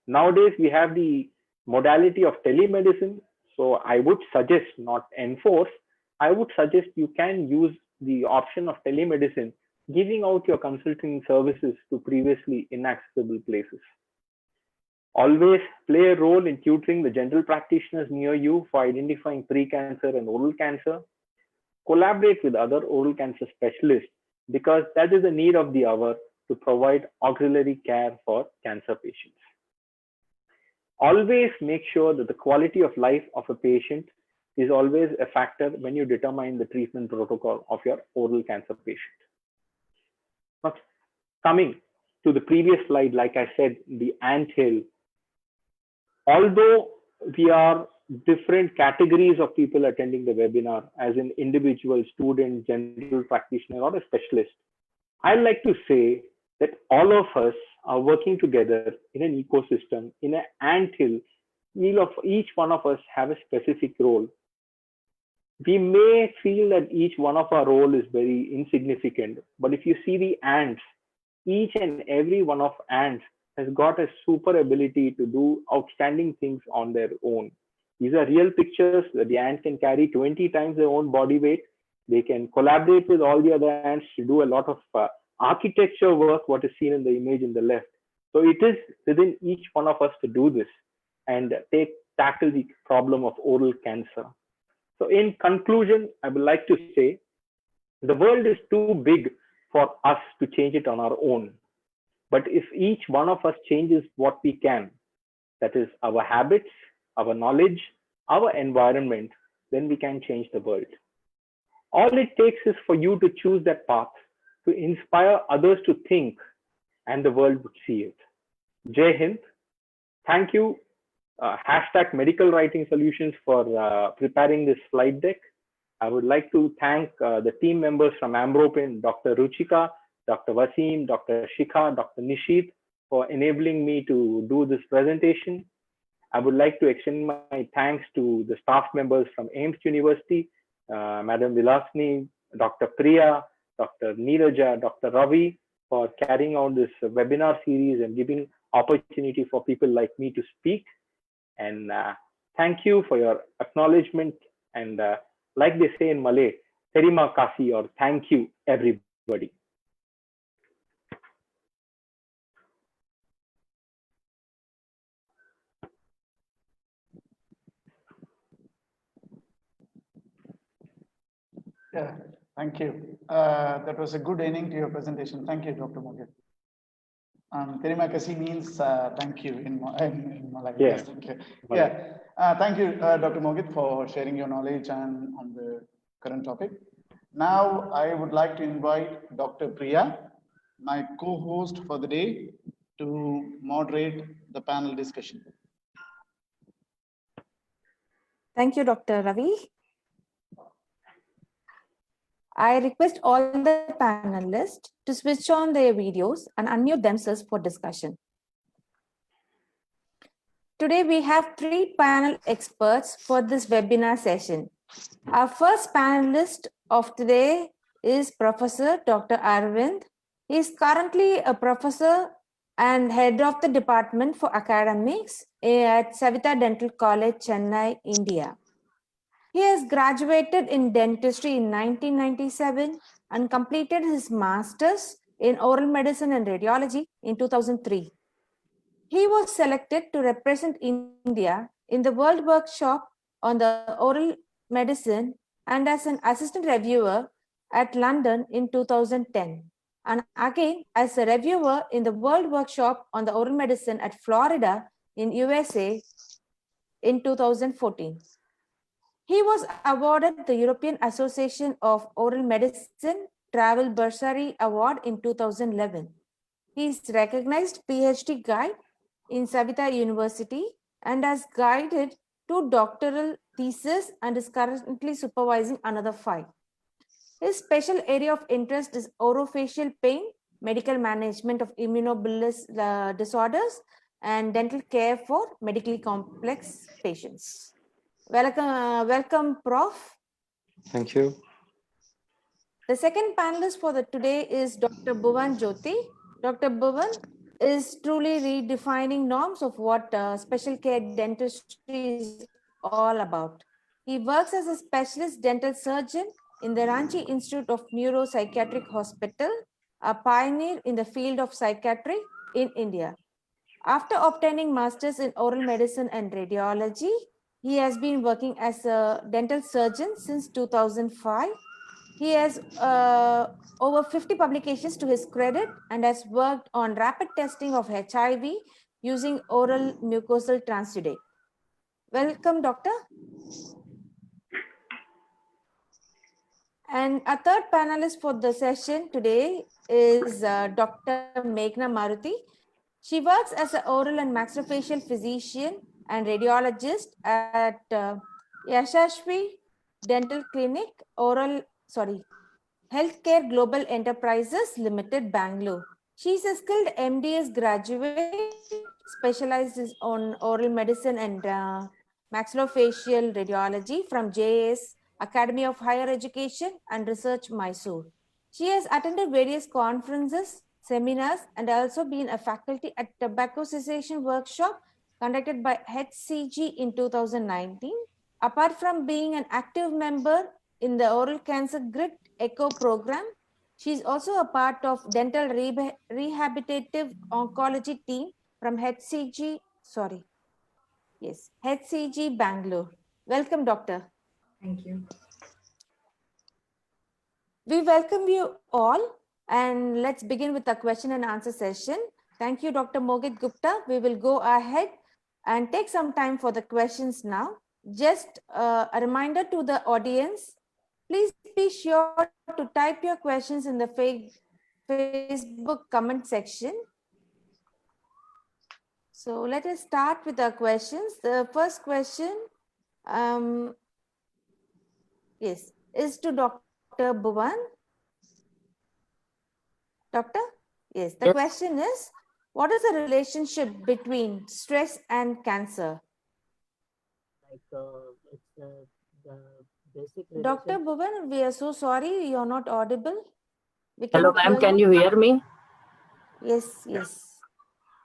Nowadays, we have the modality of telemedicine. So I would suggest, not enforce, I would suggest you can use the option of telemedicine, giving out your consulting services to previously inaccessible places. Always play a role in tutoring the general practitioners near you for identifying pre-cancer and oral cancer. Collaborate with other oral cancer specialists because that is the need of the hour to provide auxiliary care for cancer patients. Always make sure that the quality of life of a patient is always a factor when you determine the treatment protocol of your oral cancer patient. Now, coming to the previous slide, like I said, the anthill. Although we are different categories of people attending the webinar, as an individual, student, general practitioner, or a specialist, I'd like to say that all of us are working together in an ecosystem, in an anthill. Each one of us have a specific role. We may feel that each one of our role is very insignificant, but if you see the ants, each and every one of ants has got a super ability to do outstanding things on their own. These are real pictures that the ant can carry 20 times their own body weight. They can collaborate with all the other ants to do a lot of architecture work, what is seen in the image in the left. So it is within each one of us to do this and tackle the problem of oral cancer. So in conclusion, I would like to say the world is too big for us to change it on our own. But if each one of us changes what we can, that is our habits, our knowledge, our environment, then we can change the world. All it takes is for you to choose that path, to inspire others to think, and the world would see it. Jai Hind. Thank you, hashtag Medical Writing Solutions, for preparing this slide deck. I would like to thank the team members from Ambropin, Dr. Ruchika, Dr. Wasim, Dr. Shikha, Dr. Nishit, for enabling me to do this presentation. I would like to extend my thanks to the staff members from AIMS University, Madam Vilasni, Dr. Priya, Dr. Neeraja, Dr. Ravi, for carrying out this webinar series and giving opportunity for people like me to speak. And thank you for your acknowledgement. And like they say in Malay, terima kasih, or thank you, everybody. Yeah, thank you. That was a good ending to your presentation. Thank you, Dr. Mogit. Terima kasih means thank you in Malay. Yeah. Yes, thank you. Yeah, thank you, Dr. Mogit, for sharing your knowledge and on the current topic. Now, I would like to invite Dr. Priya, my co-host for the day, to moderate the panel discussion. Thank you, Dr. Ravi. I request all the panelists to switch on their videos and unmute themselves for discussion. Today, we have 3 panel experts for this webinar session. Our first panelist of today is Professor Dr. Arvind. He is currently a professor and head of the Department for Academics at Savita Dental College, Chennai, India. He has graduated in dentistry in 1997 and completed his master's in oral medicine and radiology in 2003. He was selected to represent India in the World Workshop on the Oral Medicine and as an assistant reviewer at London in 2010, and again as a reviewer in the World Workshop on the Oral Medicine at Florida in USA in 2014. He was awarded the European Association of Oral Medicine Travel Bursary Award in 2011. He is recognized PhD guide in Savita University and has guided 2 doctoral theses and is currently supervising another 5. His special area of interest is orofacial pain, medical management of immunobullous disorders, and dental care for medically complex patients. Welcome, Prof. Thank you. The second panelist for today is Dr. Bhuvan Jyoti. Dr. Bhuvan is truly redefining norms of what special care dentistry is all about. He works as a specialist dental surgeon in the Ranchi Institute of Neuropsychiatric Hospital, a pioneer in the field of psychiatry in India. After obtaining masters in oral medicine and radiology, he has been working as a dental surgeon since 2005. He has over 50 publications to his credit and has worked on rapid testing of HIV using oral mucosal transudate. Welcome, Doctor. And a third panelist for the session today is Dr. Meghna Maruti. She works as an oral and maxillofacial physician and radiologist at Yashashvi Dental Clinic, Healthcare Global Enterprises Limited, Bangalore. She's a skilled MDS graduate, specializes on oral medicine and maxillofacial radiology from JAS Academy of Higher Education and Research, Mysore. She has attended various conferences, seminars, and also been a faculty at tobacco cessation workshop conducted by HCG in 2019. Apart from being an active member in the Oral Cancer Grid ECHO program, she is also a part of dental rehabilitative oncology team from HCG Bangalore. Welcome, Doctor. Thank you. We welcome you all, and let's begin with the question and answer session. Thank you, Dr. Mogit Gupta. We will go ahead and take some time for the questions now. Just a reminder to the audience, please be sure to type your questions in the Facebook comment section. So let us start with our questions. The first question, yes, is to Dr. Bhuvan. Doctor? Yes, the Yes. question is, what is the relationship between stress and cancer? Like it's the basic Dr. relation. Bhuvan, we are so sorry, you're not audible. We Hello, cannot ma'am. hear Can you hear me? Yes, yes.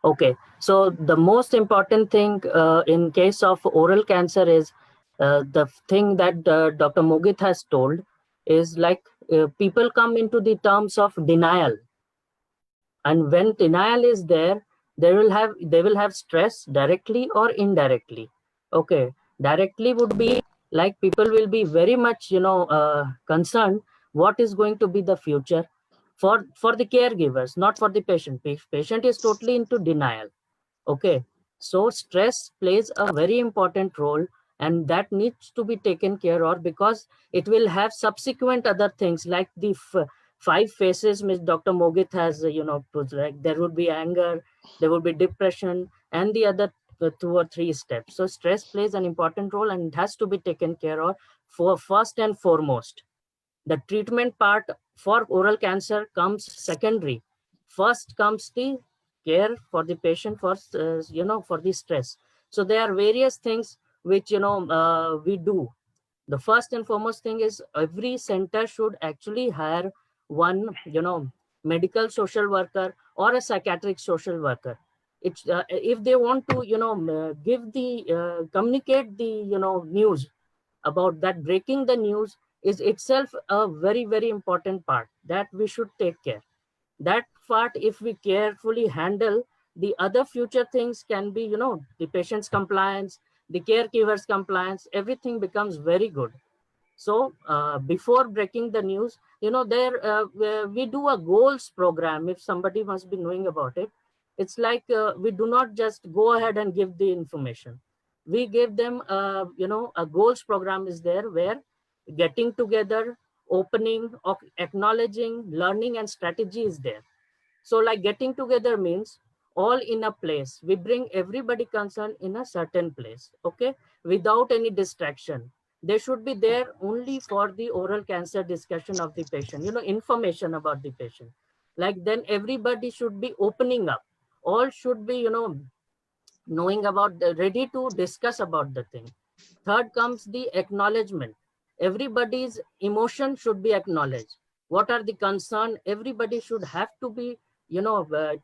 Okay. So the most important thing in case of oral cancer is the thing that Dr. Mogit has told is like people come into the terms of denial, and when denial is there, they will have stress directly or indirectly. Okay, directly would be like people will be very much concerned what is going to be the future for the caregivers, not for the patient. Patient is totally into denial. Okay, so stress plays a very important role, and that needs to be taken care of because it will have subsequent other things like the five phases which Dr. Mogit has, put, like there would be anger, there would be depression, and the other two or three steps. So stress plays an important role and it has to be taken care of for first and foremost. The treatment part for oral cancer comes secondary. First comes the care for the patient for for the stress. So there are various things which we do. The first and foremost thing is every center should actually hire one medical social worker or a psychiatric social worker. It's if they want to give the communicate the news about that, breaking the news is itself a very very important part that we should take care. That part, if we carefully handle, the other future things can be the patient's compliance, the caregiver's compliance, everything becomes very good. So before breaking the news, there we do a goals program. If somebody must be knowing about it, it's like we do not just go ahead and give the information. We give them a goals program is there where getting together, opening, acknowledging, learning, and strategy is there. So like getting together means all in a place. We bring everybody concerned in a certain place, okay, without any distraction. They should be there only for the oral cancer discussion of the patient, information about the patient. Like then everybody should be opening up. All should be, knowing about ready to discuss about the thing. Third comes the acknowledgement. Everybody's emotion should be acknowledged. What are the concern? Everybody should have to be,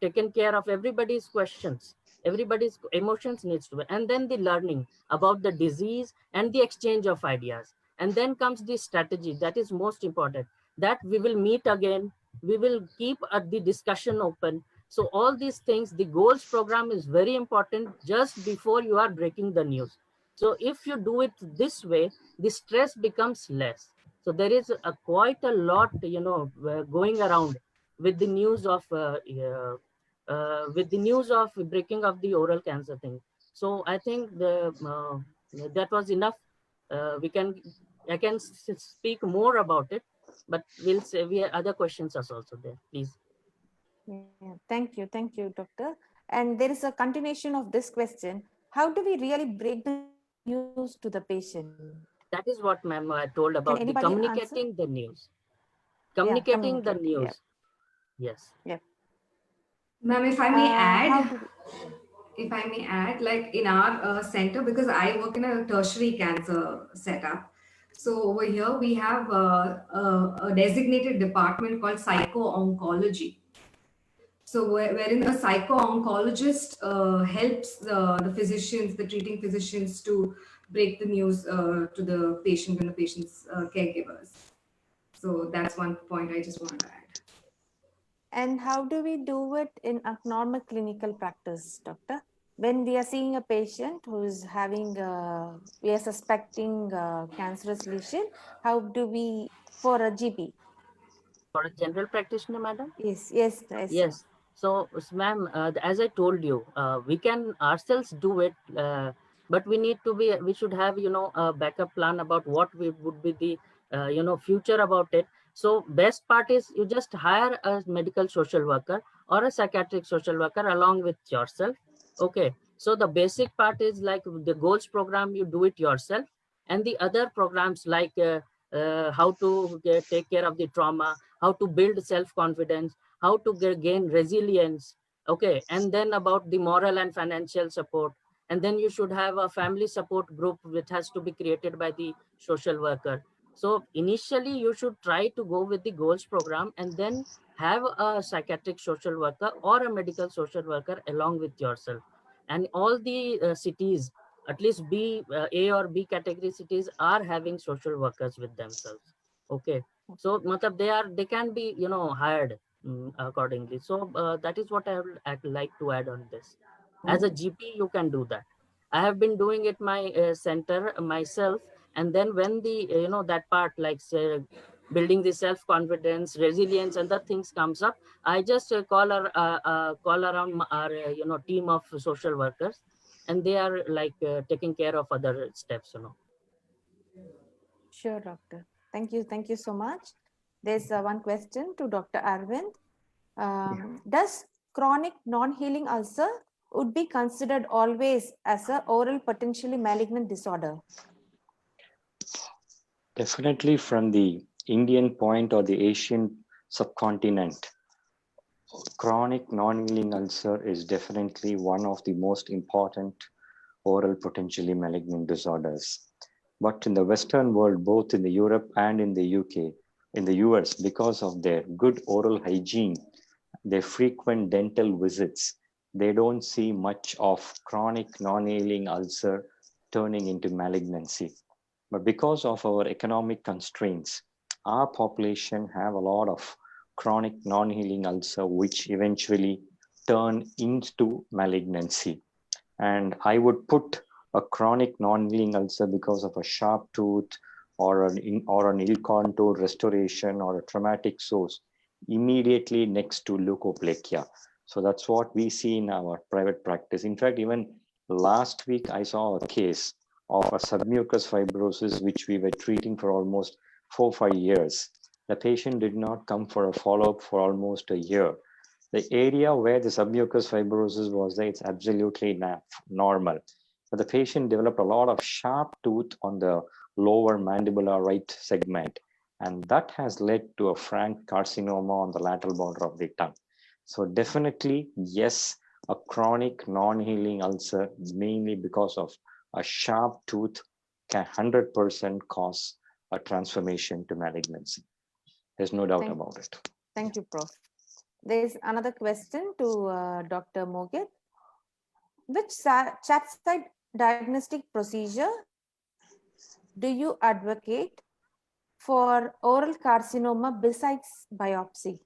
taken care of. Everybody's questions, everybody's emotions needs to be. And then the learning about the disease and the exchange of ideas. And then comes the strategy. That is most important. That we will meet again. We will keep the discussion open. So all these things, the goals program is very important just before you are breaking the news. So if you do it this way, the stress becomes less. So there is quite a lot, going around with the news of breaking of the oral cancer thing. So I think that was enough. I can speak more about it, but we'll say we have other questions are also there. Please. Yeah, thank you, doctor. And there is a continuation of this question. How do we really break the news to the patient? That is what ma'am I told Can about the anybody answer? communicating the news. Yeah, Communicating the communicate. news. Yeah. Yes. Yeah. Ma'am, if I may How add, do we, if I may add, like in our center, because I work in a tertiary cancer setup. So over here we have a designated department called psycho-oncology. So wherein a psycho-oncologist helps the physicians, the treating physicians, to break the news to the patient and the patient's caregivers. So that's one point I just wanted to add. and how do we do it in a normal clinical practice, doctor? When we are seeing a patient who is having, we are suspecting cancerous lesion, how do we, for a GP? For a general practitioner, madam? Yes, yes, yes, sir. Yes. So, ma'am, as I told you, we can ourselves do it, but we should have, a backup plan about what would be the, future about it. So best part is you just hire a medical social worker or a psychiatric social worker along with yourself. Okay. So the basic part is like the goals program, you do it yourself. And the other programs like how to take care of the trauma, how to build self-confidence, how to gain resilience. Okay. And then about the moral and financial support. And then you should have a family support group which has to be created by the social worker. So initially you should try to go with the goals program and then have a psychiatric social worker or a medical social worker along with yourself. And all the cities, at least A or B category cities, are having social workers with themselves. Okay. So matlab they can be, hired accordingly. So that is what I'd like to add on this. As a GP, you can do that. I have been doing it my center myself. And then when the, that part like say, building the self-confidence, resilience, and the things comes up, I just call around our, team of social workers, and they are like taking care of other steps. Sure, doctor. Thank you. Thank you so much. There's one question to Dr. Arvind. Does chronic non-healing ulcer would be considered always as a oral potentially malignant disorder? Definitely from the Indian point or the Asian subcontinent, chronic non-healing ulcer is definitely one of the most important oral potentially malignant disorders. But in the Western world, both in the Europe and in the UK, in the US, because of their good oral hygiene, their frequent dental visits, they don't see much of chronic non-healing ulcer turning into malignancy. But because of our economic constraints, our population have a lot of chronic non-healing ulcer, which eventually turn into malignancy. And I would put a chronic non-healing ulcer because of a sharp tooth or an ill-contoured restoration or a traumatic source immediately next to leukoplakia. So that's what we see in our private practice. In fact, even last week, I saw a case of a submucous fibrosis, which we were treating for almost 4 or 5 years. The patient did not come for a follow-up for almost a year. The area where the submucous fibrosis was there, it's absolutely normal. But the patient developed a lot of sharp tooth on the lower mandibular right segment. And that has led to a frank carcinoma on the lateral border of the tongue. So definitely, yes, a chronic non-healing ulcer, mainly because of a sharp tooth, can 100% cause a transformation to malignancy. There's no doubt about it. Thank you, Prof. There's another question to Dr. Mogit. Which chat-side diagnostic procedure do you advocate for oral carcinoma besides biopsy?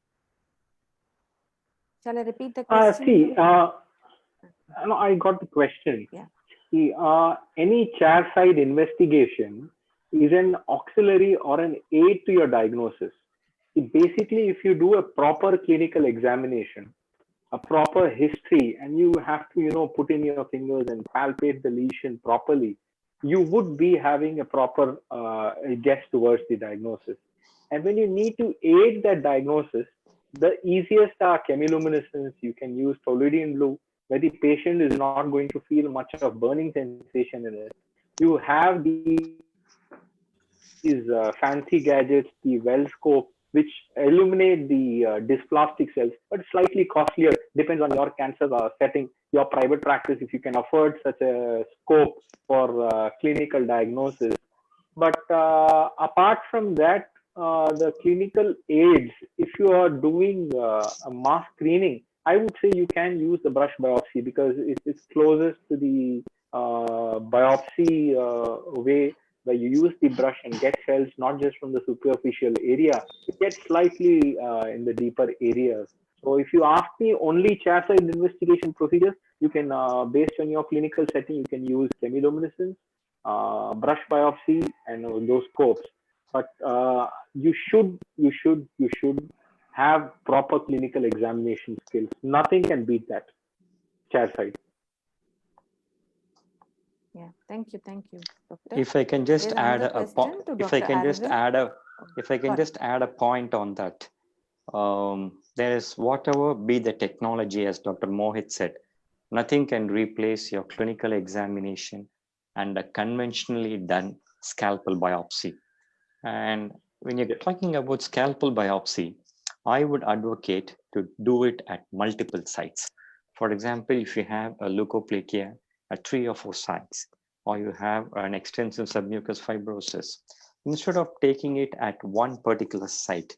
Shall I repeat the question? No, I got the question. Yeah. See, any chair-side investigation is an auxiliary or an aid to your diagnosis. Basically, if you do a proper clinical examination, a proper history, and you have to, put in your fingers and palpate the lesion properly, you would be having a proper guess towards the diagnosis. And when you need to aid that diagnosis, the easiest are chemiluminescence. You can use toluidine blue, where the patient is not going to feel much of burning sensation in it. You have these fancy gadgets, the Wellscope, which illuminate the dysplastic cells, but slightly costlier, depends on your cancer setting, your private practice, if you can afford such a scope for clinical diagnosis. But apart from that, the clinical aids, if you are doing a mass screening, I would say you can use the brush biopsy because it's closest to the biopsy way, where you use the brush and get cells not just from the superficial area, it gets slightly in the deeper areas. So if you ask me only chair-side investigation procedures, you can, based on your clinical setting, you can use chemiluminescence, brush biopsy, and those scopes. But you should have proper clinical examination skills. Nothing can beat that chair-side. Yeah, thank you, doctor. If I can just add If I can Got it. just add a point on that, there is whatever be the technology, as Dr. Mohit said, nothing can replace your clinical examination and a conventionally done scalpel biopsy. And when you're talking about scalpel biopsy, I would advocate to do it at multiple sites. For example, if you have a leukoplakia at 3 or 4 sites, or you have an extensive submucous fibrosis, instead of taking it at one particular site,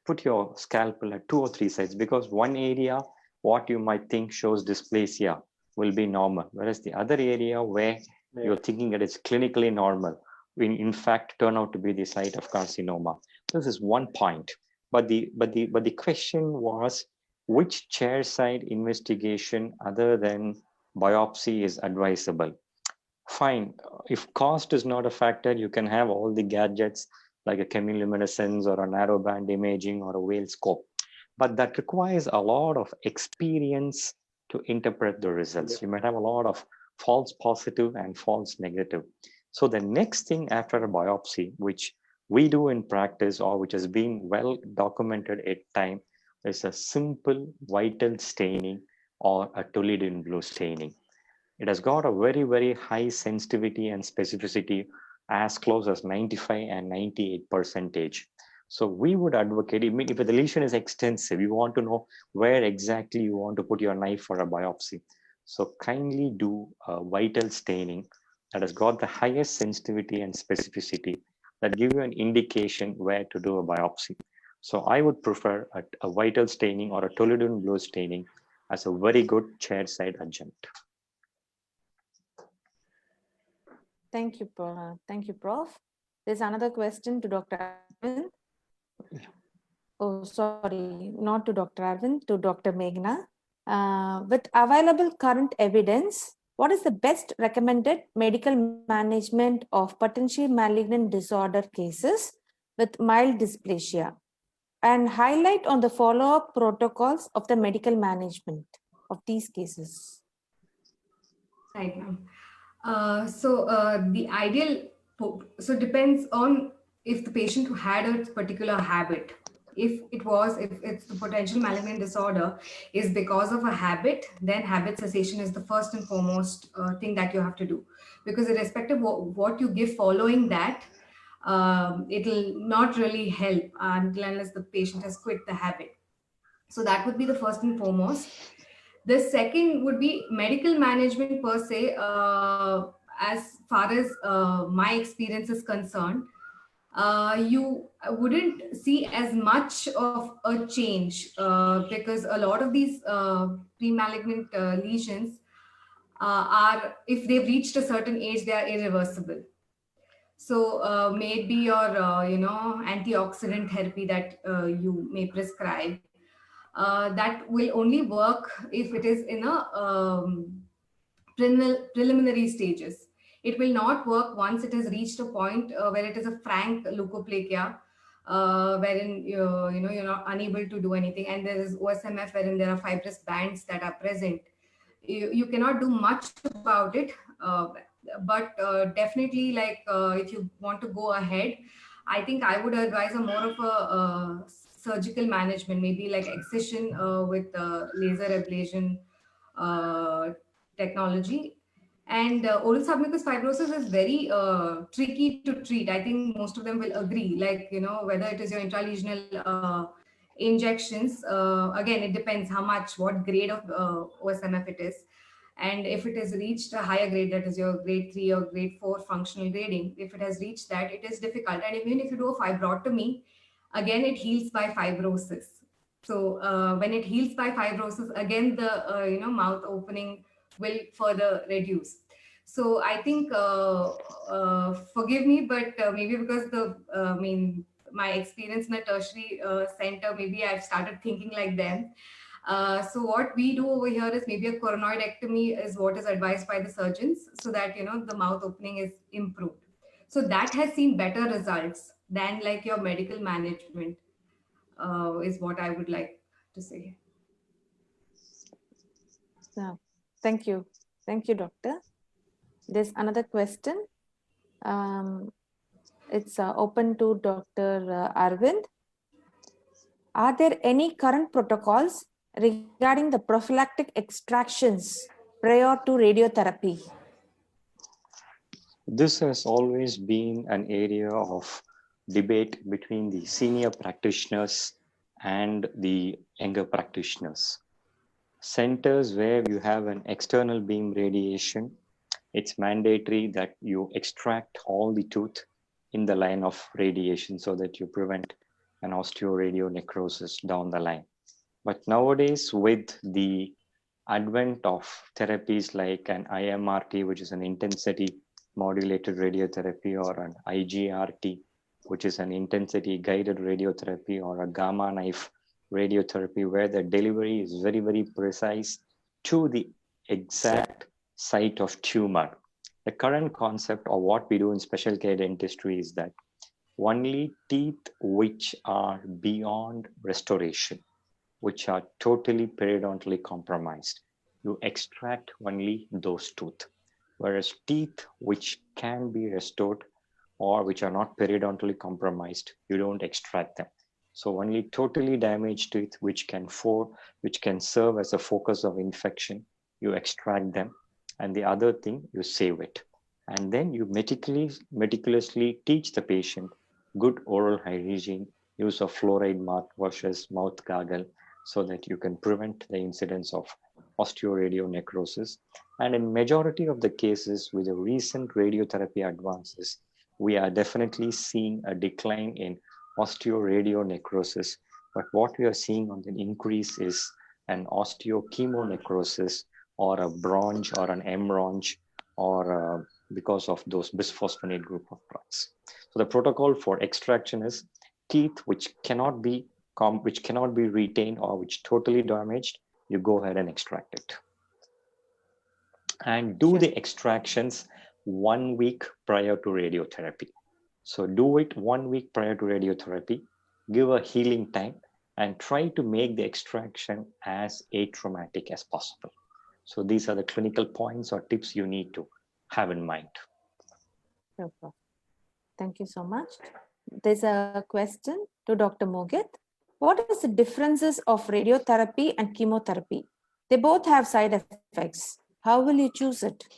put your scalpel at 2 or 3 sites, because one area, what you might think shows dysplasia, will be normal, whereas the other area where you're thinking that it's clinically normal will in fact turn out to be the site of carcinoma. This is one point. But the question was, which chair side investigation other than biopsy is advisable? Fine. If cost is not a factor, you can have all the gadgets like a chemiluminescence or a narrowband imaging or a whale scope. But that requires a lot of experience to interpret the results. You might have a lot of false positive and false negative. So the next thing after a biopsy, which we do in practice or which has been well documented at time, is a simple vital staining or a Toledan blue staining. It has got a very, very high sensitivity and specificity, as close as 95 and 98%. So we would advocate, if the lesion is extensive, you want to know where exactly you want to put your knife for a biopsy. So kindly do a vital staining that has got the highest sensitivity and specificity that give you an indication where to do a biopsy. So I would prefer a vital staining or a Toledan blue staining as a very good chair side adjunct. Thank you, Prof. There's another question to Dr. Arvind. Oh, sorry, not to Dr. Arvind, to Dr. Meghna. With available current evidence, what is the best recommended medical management of potentially malignant disorder cases with mild dysplasia? And highlight on the follow-up protocols of the medical management of these cases. Right, ma'am. The ideal, so depends on if the patient who had a particular habit, if it's the potential malignant disorder is because of a habit, then habit cessation is the first and foremost thing that you have to do. Because irrespective of what you give following that, it'll not really help until unless the patient has quit the habit. So that would be the first and foremost. The second would be medical management per se. As far as my experience is concerned, you wouldn't see as much of a change because a lot of these pre-malignant lesions are, if they've reached a certain age, they are irreversible. So maybe your antioxidant therapy that you may prescribe, that will only work if it is in a preliminary stages. It will not work once it has reached a point where it is a frank leukoplakia, wherein you're not unable to do anything, and there is OSMF wherein there are fibrous bands that are present. You cannot do much about it, but definitely, like if you want to go ahead, I think I would advise a more of a surgical management, maybe like excision with laser ablation technology. And oral submucous fibrosis is very tricky to treat. I think most of them will agree, like, whether it is your intralesional injections, again, it depends how much, what grade of OSMF it is. And if it has reached a higher grade, that is your grade 3 or grade 4 functional grading, if it has reached that, it is difficult. And even if you do a fibrotomy, again, it heals by fibrosis. So when it heals by fibrosis, again, the mouth opening will further reduce. So I think, forgive me, but maybe because my experience in a tertiary center, maybe I've started thinking like them. So what we do over here is maybe a coronoidectomy is what is advised by the surgeons, so that the mouth opening is improved. So that has seen better results than like your medical management, is what I would like to say. So, thank you, doctor. There's another question. It's open to Dr. Arvind. Are there any current protocols regarding the prophylactic extractions prior to radiotherapy? This has always been an area of debate between the senior practitioners and the younger practitioners. Centers where you have an external beam radiation, it's mandatory that you extract all the tooth in the line of radiation so that you prevent an osteoradionecrosis down the line. But nowadays, with the advent of therapies like an IMRT, which is an intensity modulated radiotherapy, or an IGRT, which is an intensity guided radiotherapy, or a gamma knife radiotherapy, where the delivery is very, very precise to the exact site of tumor. The current concept of what we do in special care dentistry is that only teeth which are beyond restoration, which are totally periodontally compromised, you extract only those teeth. Whereas teeth which can be restored or which are not periodontally compromised, you don't extract them. So only totally damaged teeth which can serve as a focus of infection, you extract them, and the other thing, you save it. And then you meticulously teach the patient good oral hygiene, use of fluoride mouthwashes, mouth gargle, so that you can prevent the incidence of osteoradionecrosis. And in majority of the cases with the recent radiotherapy advances, we are definitely seeing a decline in osteoradionecrosis. But what we are seeing on the increase is an osteochemonecrosis, or a bronch, or an MRONCH, or because of those bisphosphonate group of drugs. So the protocol for extraction is teeth which cannot be retained or which totally damaged, you go ahead and extract it. And do the extractions 1 week prior to radiotherapy. So do it 1 week prior to radiotherapy, give a healing time, and try to make the extraction as atraumatic as possible. So these are the clinical points or tips you need to have in mind. Super. Thank you so much. There's a question to Dr. Mogit. What is the differences of radiotherapy and chemotherapy? They both have side effects. How will you choose it?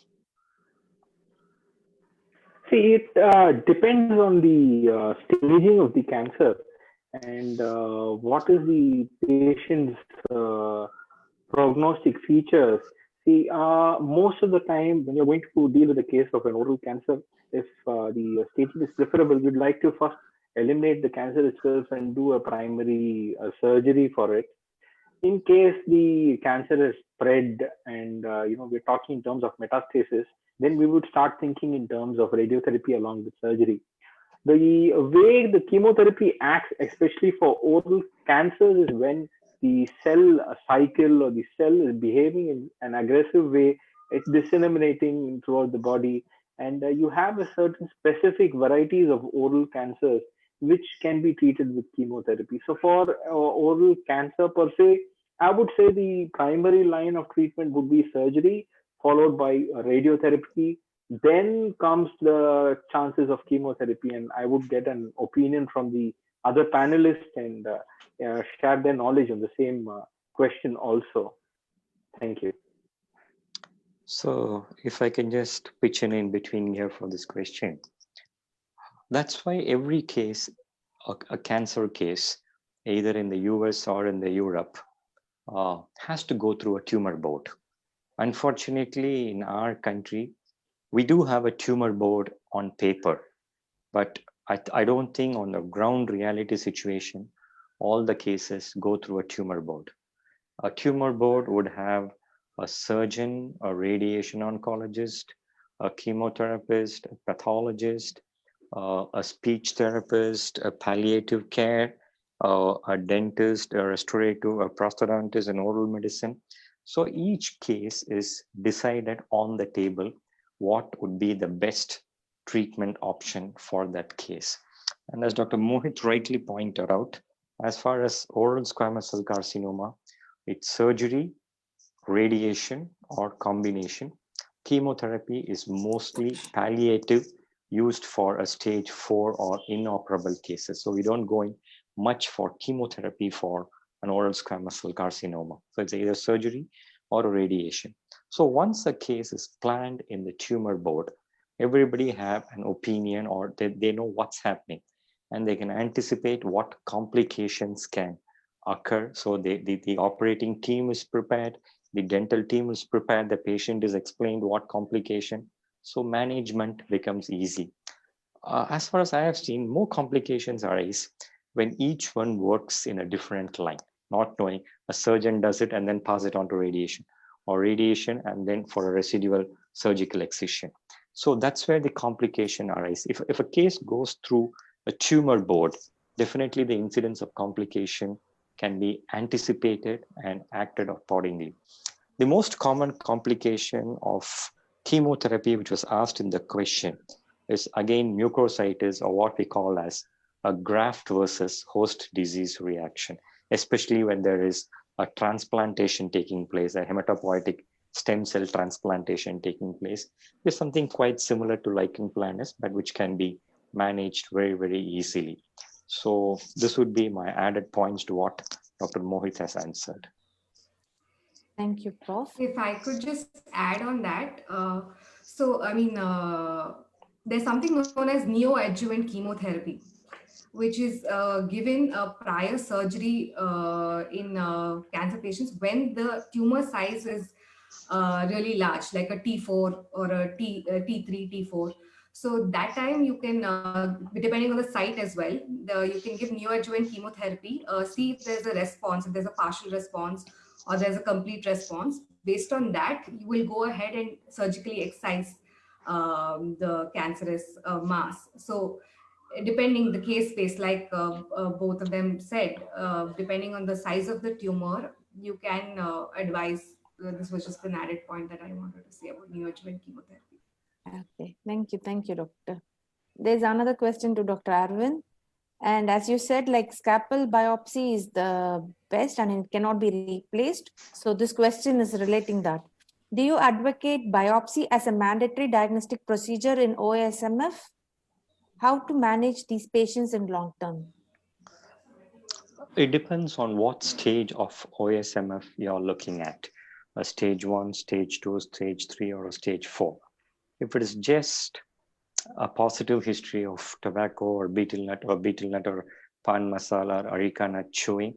See, it depends on the staging of the cancer and what is the patient's prognostic features. See, most of the time when you're going to deal with a case of an oral cancer, if the staging is preferable, we'd like to first eliminate the cancer itself and do a primary surgery for it. In case the cancer is spread and we're talking in terms of metastasis, then we would start thinking in terms of radiotherapy along with surgery. The way the chemotherapy acts, especially for oral cancers, is when the cell cycle or the cell is behaving in an aggressive way, it's disseminating throughout the body, and you have a certain specific varieties of oral cancers which can be treated with chemotherapy. So for oral cancer per se, I would say the primary line of treatment would be surgery, followed by radiotherapy. Then comes the chances of chemotherapy, and I would get an opinion from the other panelists and share their knowledge on the same question also. Thank you. So if I can just pitch in between here for this question. That's why every case, a cancer case, either in the US or in the Europe, has to go through a tumor board. Unfortunately, in our country, we do have a tumor board on paper, but I don't think on the ground reality situation, all the cases go through a tumor board. A tumor board would have a surgeon, a radiation oncologist, a chemotherapist, a pathologist, a speech therapist, a palliative care, a dentist, a restorative, a prosthodontist, and oral medicine. So each case is decided on the table what would be the best treatment option for that case. And as Dr. Mohit rightly pointed out, as far as oral squamous cell carcinoma, it's surgery, radiation, or combination. Chemotherapy is mostly palliative, used for a stage 4 or inoperable cases. So we don't go in much for chemotherapy for an oral squamous cell carcinoma. So it's either surgery or radiation. So once a case is planned in the tumor board, everybody have an opinion, or they know what's happening, and they can anticipate what complications can occur. So the operating team is prepared, the dental team is prepared, the patient is explained what complication. So management becomes easy. As far as I have seen, more complications arise when each one works in a different line, not knowing a surgeon does it and then pass it on to radiation, or radiation and then for a residual surgical excision. So that's where the complication arises. If a case goes through a tumor board, definitely the incidence of complication can be anticipated and acted accordingly. The most common complication of chemotherapy, which was asked in the question, is again mucositis, or what we call as a graft versus host disease reaction, especially when there is a transplantation taking place, a hematopoietic stem cell transplantation taking place. There's something quite similar to lichen planus, but which can be managed very, very easily. So this would be my added points to what Dr. Mohit has answered. Thank you, Prof. If I could just add on that, there's something known as neoadjuvant chemotherapy, which is given prior surgery in cancer patients when the tumor size is really large, like a T4 or a T3, T4. So that time you can, depending on the site as well, you can give neoadjuvant chemotherapy, see if there's a response, if there's a partial response or there's a complete response. Based on that, you will go ahead and surgically excise the cancerous mass. So depending the case space, like both of them said, depending on the size of the tumor, you can advise. This was just an added point that I wanted to say about neoadjuvant chemotherapy. Okay, thank you, doctor. There's another question to Dr. Arvind. And as you said, like scalpel biopsy is the best and it cannot be replaced. So this question is relating that. Do you advocate biopsy as a mandatory diagnostic procedure in OASMF? How to manage these patients in long term? It depends on what stage of OSMF you're looking at, a stage 1, stage 2, stage 3, or a stage 4. If it is just a positive history of tobacco or betel nut or pan masala or areca nut chewing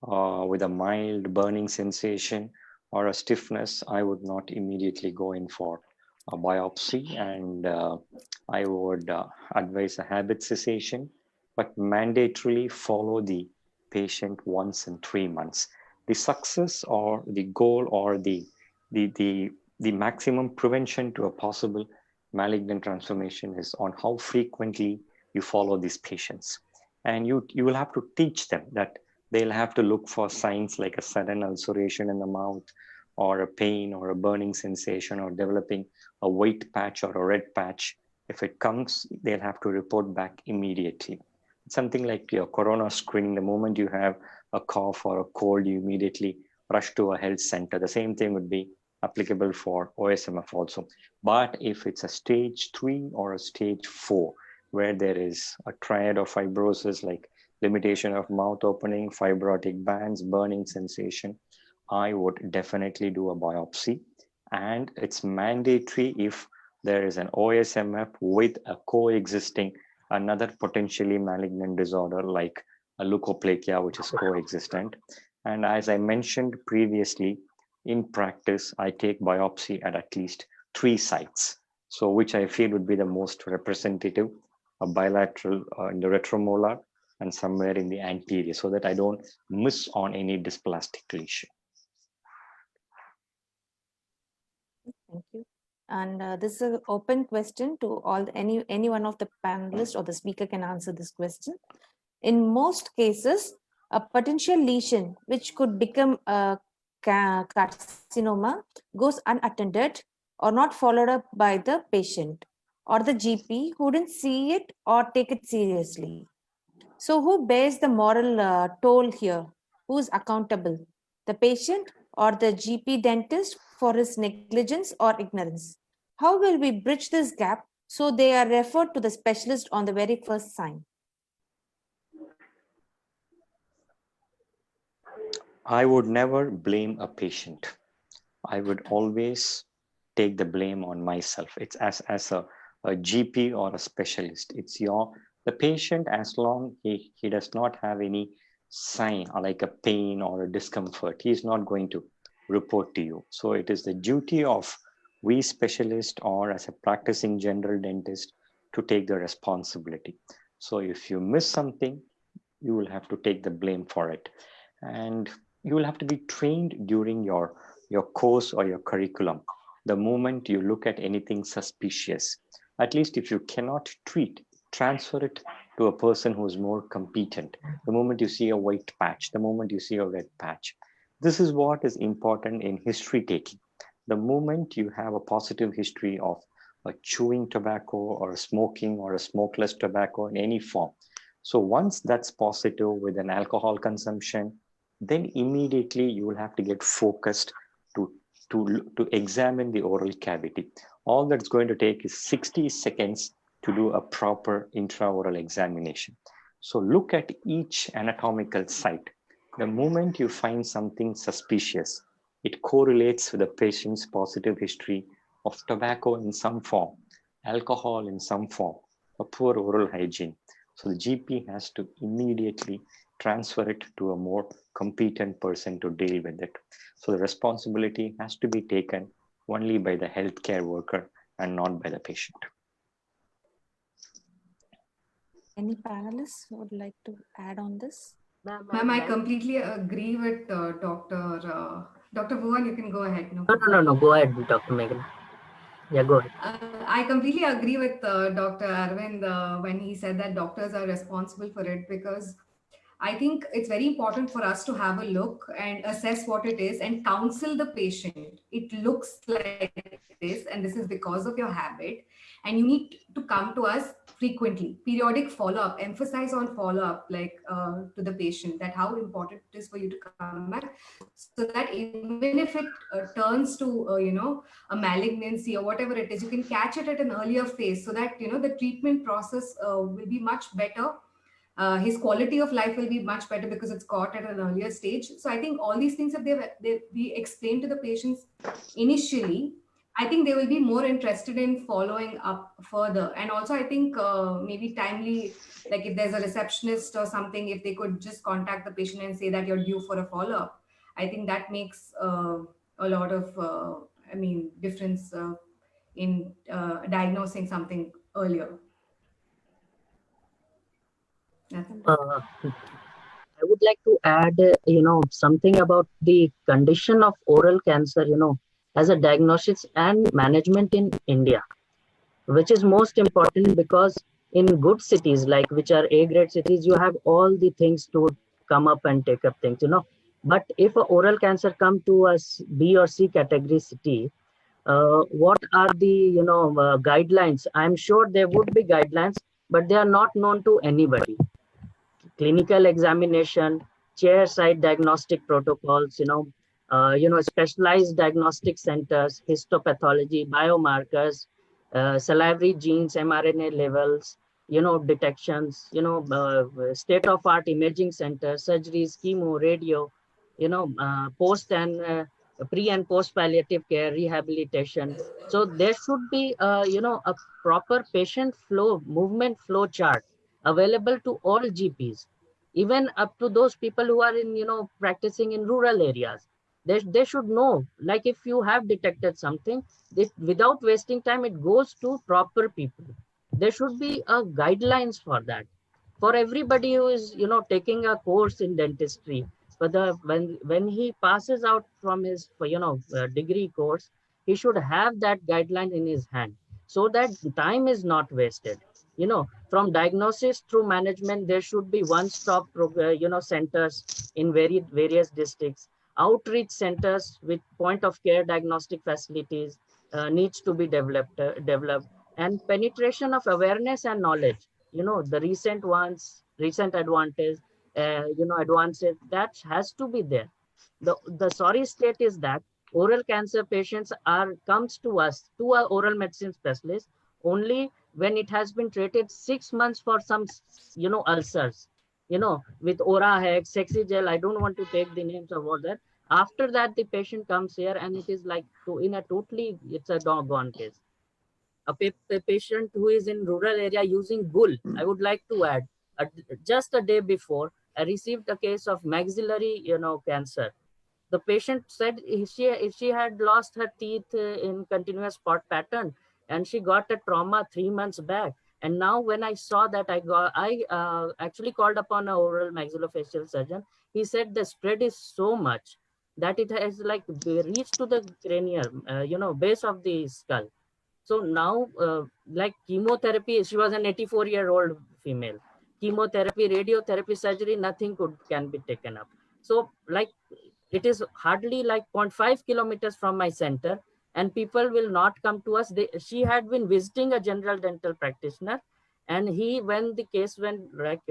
with a mild burning sensation or a stiffness, I would not immediately go in for a biopsy, and I would advise a habit cessation, but mandatorily follow the patient once in 3 months. The success or the goal or the maximum prevention to a possible malignant transformation is on how frequently you follow these patients. And you will have to teach them that they'll have to look for signs like a sudden ulceration in the mouth, or a pain or a burning sensation, or developing a white patch or a red patch. If it comes, they'll have to report back immediately. Something like your corona screening, the moment you have a cough or a cold, you immediately rush to a health center. The same thing would be applicable for OSMF also. But if it's a stage 3 or a stage 4, where there is a triad of fibrosis like limitation of mouth opening, fibrotic bands, burning sensation, I would definitely do a biopsy. And it's mandatory if there is an OSMF with a coexisting another potentially malignant disorder like a leukoplakia, which is coexistent. And as I mentioned previously, in practice, I take biopsy at least 3 sites. So which I feel would be the most representative, a bilateral in the retromolar and somewhere in the anterior, so that I don't miss on any dysplastic lesion. Thank you. And this is an open question to all, any one of the panelists or the speaker can answer this question. In most cases, a potential lesion which could become a carcinoma goes unattended or not followed up by the patient or the GP who didn't see it or take it seriously. So who bears the moral toll here? Who is accountable? The patient or the GP dentist for his negligence or ignorance? How will we bridge this gap So they are referred to the specialist on the very first sign. I would never blame a patient. I would always take the blame on myself. It's as a GP or a specialist. It's the patient, as long he does not have any sign or like a pain or a discomfort, he's not going to report to you. So it is the duty of we specialists or as a practicing general dentist to take the responsibility. So if you miss something, you will have to take the blame for it. And you will have to be trained during your course or your curriculum. The moment you look at anything suspicious, at least if you cannot treat, transfer it to a person who is more competent. The moment you see a white patch, the moment you see a red patch. This is what is important in history taking. The moment you have a positive history of a chewing tobacco or a smoking or a smokeless tobacco in any form. So once that's positive with an alcohol consumption, then immediately you will have to get focused to examine the oral cavity. All that's going to take is 60 seconds to do a proper intraoral examination. So look at each anatomical site. The moment you find something suspicious, it correlates with the patient's positive history of tobacco in some form, alcohol in some form, a poor oral hygiene. So the GP has to immediately transfer it to a more competent person to deal with it. So the responsibility has to be taken only by the healthcare worker and not by the patient. Any panelists who would like to add on this? Ma'am, I completely agree with Dr. Bhuvan. You can go ahead. No, go ahead, Dr. Meghna. Yeah, go ahead. I completely agree with Dr. Arvind when he said that doctors are responsible for it, because I think it's very important for us to have a look and assess what it is and counsel the patient. It looks like this, and this is because of your habit, and you need to come to us frequently. Periodic follow-up, emphasize on follow-up, like to the patient, that how important it is for you to come back, so that even if it turns to a malignancy or whatever it is, you can catch it at an earlier phase, so that the treatment process will be much better. His quality of life will be much better because it's caught at an earlier stage. So I think all these things, if we explain to the patients initially, I think they will be more interested in following up further. And also, I think maybe timely, like if there's a receptionist or something, if they could just contact the patient and say that you're due for a follow-up, I think that makes a lot of, difference in diagnosing something earlier. I would like to add, something about the condition of oral cancer, as a diagnosis and management in India, which is most important because in good cities, like which are A-grade cities, you have all the things to come up and take up things, But if a oral cancer come to a B or C category city, what are the, guidelines? I'm sure there would be guidelines, but they are not known to anybody. Clinical examination, chair-side diagnostic protocols, specialized diagnostic centers, histopathology, biomarkers, salivary genes, mRNA levels, detections, state-of-art imaging centers, surgeries, chemo, radio, post and pre and post palliative care, rehabilitation. So there should be, a proper patient flow, movement flow chart available to all GPs, even up to those people who are in, practicing in rural areas. They should know, like if you have detected something, without wasting time, it goes to proper people. There should be a guidelines for that. For everybody who is, taking a course in dentistry, when he passes out from his, degree course, he should have that guideline in his hand so that time is not wasted. From diagnosis through management, there should be one-stop, centers in various districts. Outreach centers with point-of-care diagnostic facilities needs to be developed, and penetration of awareness and knowledge. The recent advances that has to be there. The sorry state is that oral cancer patients comes to us, to our oral medicine specialist, only when it has been treated 6 months for some, ulcers, with Ora Hex, Sexigel. I don't want to take the names of all that. After that, the patient comes here and it is like in a totally, it's a doggone case. A patient who is in rural area using Gul, I would like to add, just a day before, I received a case of maxillary, cancer. The patient said she had lost her teeth in continuous spot pattern, and she got a trauma 3 months back. And now when I saw that, I actually called upon an oral maxillofacial surgeon. He said the spread is so much that it has like reached to the cranium, base of the skull. So now, like chemotherapy, she was an 84-year-old female. Chemotherapy, radiotherapy, surgery, nothing can be taken up. So like it is hardly like 0.5 kilometers from my center, and people will not come to us. She had been visiting a general dental practitioner, and when the case went like,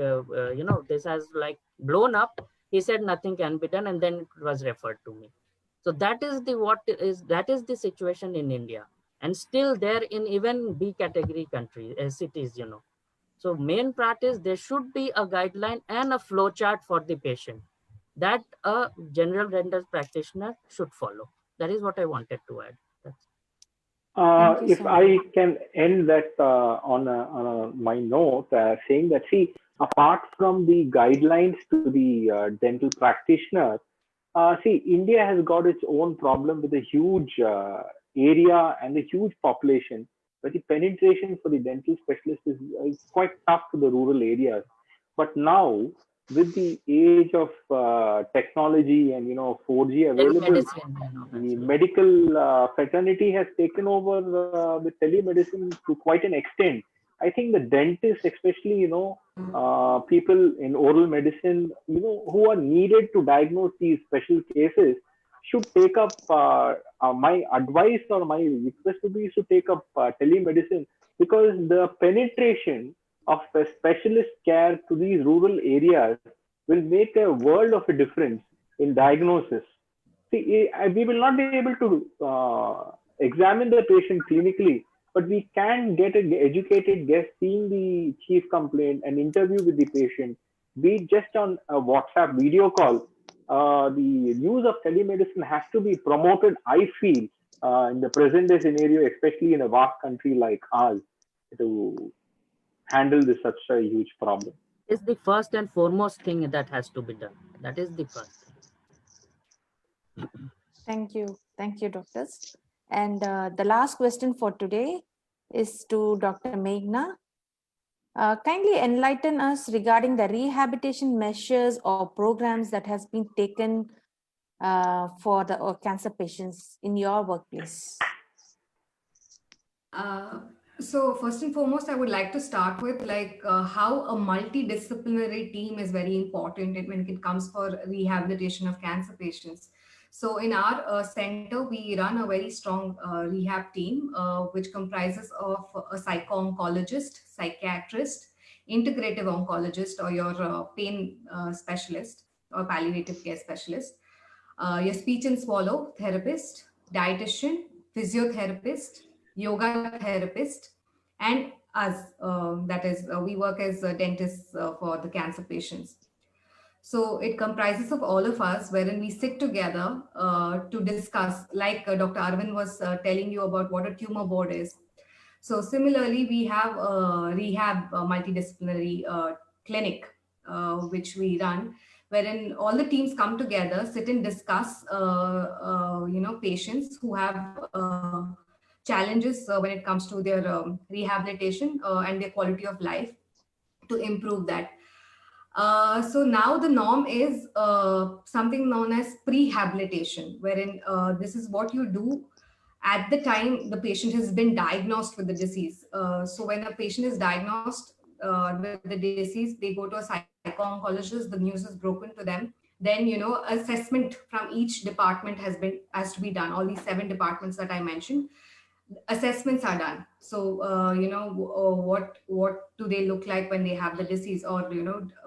this has like blown up, he said nothing can be done, and then it was referred to me. So that is the situation in India, and still there in even B category countries, cities, So main part is there should be a guideline and a flow chart for the patient that a general dental practitioner should follow. That is what I wanted to add. Thank you If so much. I can end that my note, saying that, see, apart from the guidelines to the dental practitioner, see, India has got its own problem with a huge area and a huge population, but the penetration for the dental specialist is quite tough to the rural areas. But now, with the age of technology and 4G available, the medical fraternity has taken over the telemedicine to quite an extent. I think the dentists, especially, people in oral medicine, who are needed to diagnose these special cases, should take up, my advice or my request would be to take up telemedicine, because the penetration of a specialist care to these rural areas will make a world of a difference in diagnosis. See, we will not be able to examine the patient clinically, but we can get an educated guest seeing the chief complaint and interview with the patient, be it just on a WhatsApp video call. The use of telemedicine has to be promoted, I feel, in the present day scenario, especially in a vast country like ours, to handle such a huge problem. It's the first and foremost thing that has to be done. That is the first. Thank you, doctors. And the last question for today is to Dr. Meghna. Kindly enlighten us regarding the rehabilitation measures or programs that has been taken for the cancer patients in your workplace. So first and foremost, I would like to start with how a multidisciplinary team is very important when it comes for rehabilitation of cancer patients. So in our center, we run a very strong rehab team, which comprises of a psycho-oncologist, psychiatrist, integrative oncologist, or your pain specialist or palliative care specialist, your speech and swallow therapist, dietitian, physiotherapist, yoga therapist, and us, that is, we work as dentists for the cancer patients. So it comprises of all of us, wherein we sit together to discuss, like Dr. Arvind was telling you about what a tumor board is. So similarly, we have a rehab multidisciplinary clinic, which we run, wherein all the teams come together, sit and discuss, patients who have challenges when it comes to their rehabilitation and their quality of life, to improve that. So now the norm is something known as prehabilitation, wherein this is what you do at the time the patient has been diagnosed with the disease. So when a patient is diagnosed with the disease, they go to a psycho-oncologist, the news is broken to them. Then, assessment from each department has to be done, all these 7 departments that I mentioned. assessments are done. So, what do they look like when they have the disease, or,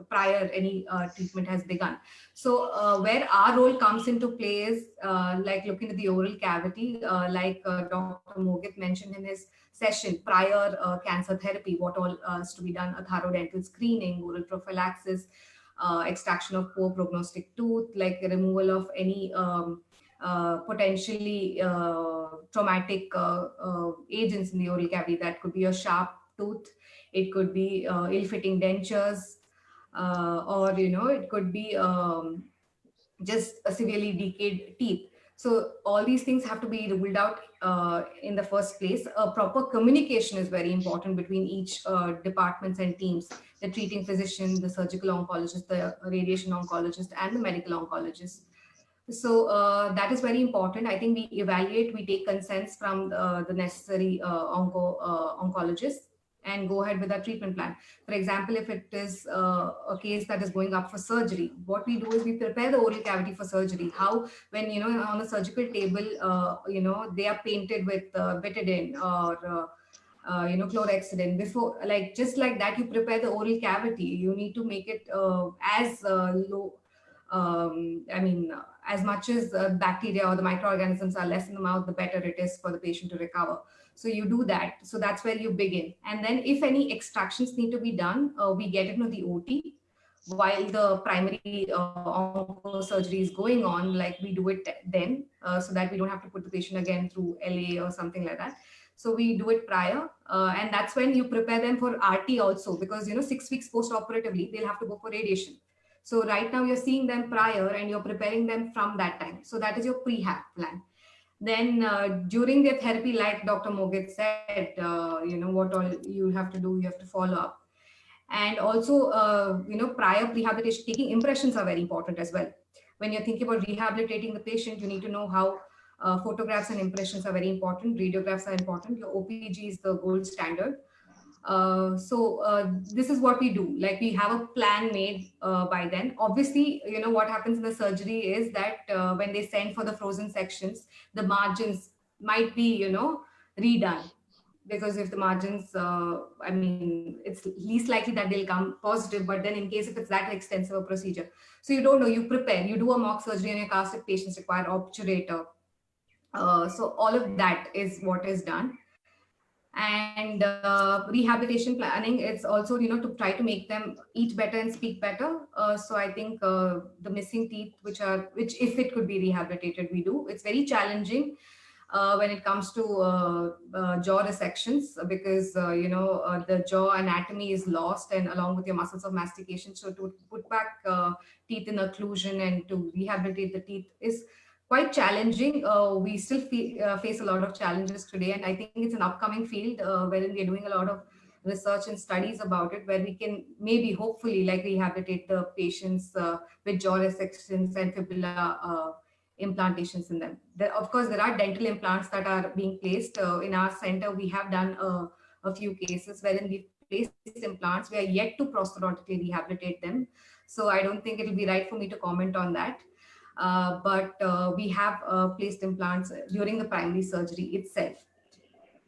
prior any treatment has begun. So, where our role comes into play is like looking at the oral cavity, like Dr. Mogit mentioned in his session, prior cancer therapy, what all is to be done, a thorough dental screening, oral prophylaxis, extraction of poor prognostic tooth, like the removal of any potentially traumatic agents in the oral cavity. That could be a sharp tooth, it could be ill-fitting dentures, or it could be just a severely decayed teeth. So all these things have to be ruled out in the first place. A proper communication is very important between each departments and teams: the treating physician, the surgical oncologist, the radiation oncologist, and the medical oncologist. So that is very important. I think we evaluate, we take consents from the necessary oncologists and go ahead with our treatment plan. For example, if it is a case that is going up for surgery, what we do is we prepare the oral cavity for surgery. How, when, on a surgical table, they are painted with betadine or chlorhexidine before, like, just like that, you prepare the oral cavity. You need to make it as low, as much as bacteria or the microorganisms are less in the mouth, the better it is for the patient to recover. So you do that. So that's where you begin. And then if any extractions need to be done, we get into the OT while the primary surgery is going on. Like, we do it then, so that we don't have to put the patient again through LA or something like that. So we do it prior, and that's when you prepare them for RT also, because 6 weeks post-operatively they'll have to go for radiation. So right now you're seeing them prior and you're preparing them from that time. So that is your prehab plan. Then during their therapy, like Dr. Mogit said, what all you have to do, you have to follow up. And also, prior prehabilitation, taking impressions are very important as well. When you're thinking about rehabilitating the patient, you need to know how photographs and impressions are very important. Radiographs are important. Your OPG is the gold standard. So this is what we do. Like, we have a plan made by then. Obviously, what happens in the surgery is that when they send for the frozen sections, the margins might be, redone. Because if the margins, it's least likely that they'll come positive, but then in case if it's that extensive a procedure. So you don't know, you prepare, you do a mock surgery and you cast if patients require obturator. So all of that is what is done. And rehabilitation planning, it's also to try to make them eat better and speak better. So I think the missing teeth, which if it could be rehabilitated, we do. It's very challenging when it comes to jaw resections, because the jaw anatomy is lost, and along with your muscles of mastication. So to put back teeth in occlusion and to rehabilitate the teeth is quite challenging. We still face a lot of challenges today, and I think it's an upcoming field wherein we are doing a lot of research and studies about it, where we can maybe hopefully like rehabilitate the patients with jaw resections and fibula implantations in them. Of course, there are dental implants that are being placed. In our center, we have done a few cases wherein we've placed implants. We are yet to prosthodontically rehabilitate them. So I don't think it'll be right for me to comment on that. But we have placed implants during the primary surgery itself.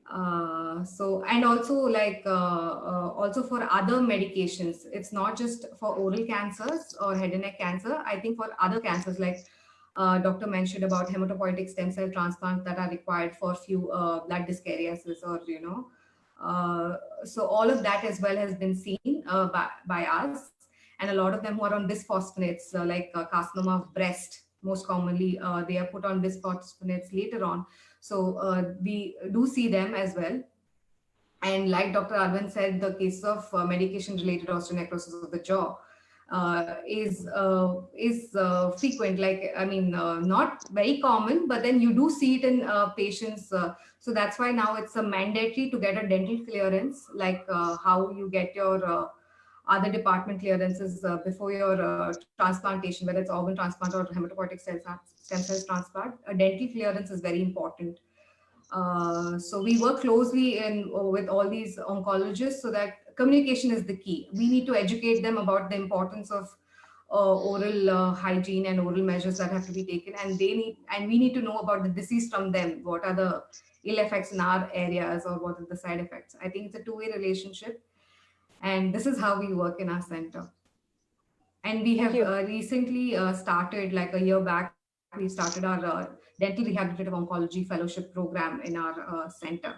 And also like also for other medications, it's not just for oral cancers or head and neck cancer. I think for other cancers, like Doctor mentioned about hematopoietic stem cell transplants that are required for few blood dyscariasis, or so all of that as well has been seen by us. And a lot of them who are on bisphosphonates, like carcinoma of breast, most commonly, they are put on bisphosphonates later on. So we do see them as well. And like Dr. Arvind said, the case of medication-related osteonecrosis of the jaw is frequent. Like, not very common, but then you do see it in patients. So that's why now it's a mandatory to get a dental clearance, like how you get your other department clearances before your transplantation, whether it's organ transplant or hematopoietic stem cell transplant. A dental clearance is very important. So we work closely with all these oncologists, so that communication is the key. We need to educate them about the importance of oral hygiene and oral measures that have to be taken, and we need to know about the disease from them. What are the ill effects in our areas, or what are the side effects? I think it's a two-way relationship, and this is how we work in our center. And we Thank have you. recently started, like a year back, we started our dental rehabilitative oncology fellowship program in our center.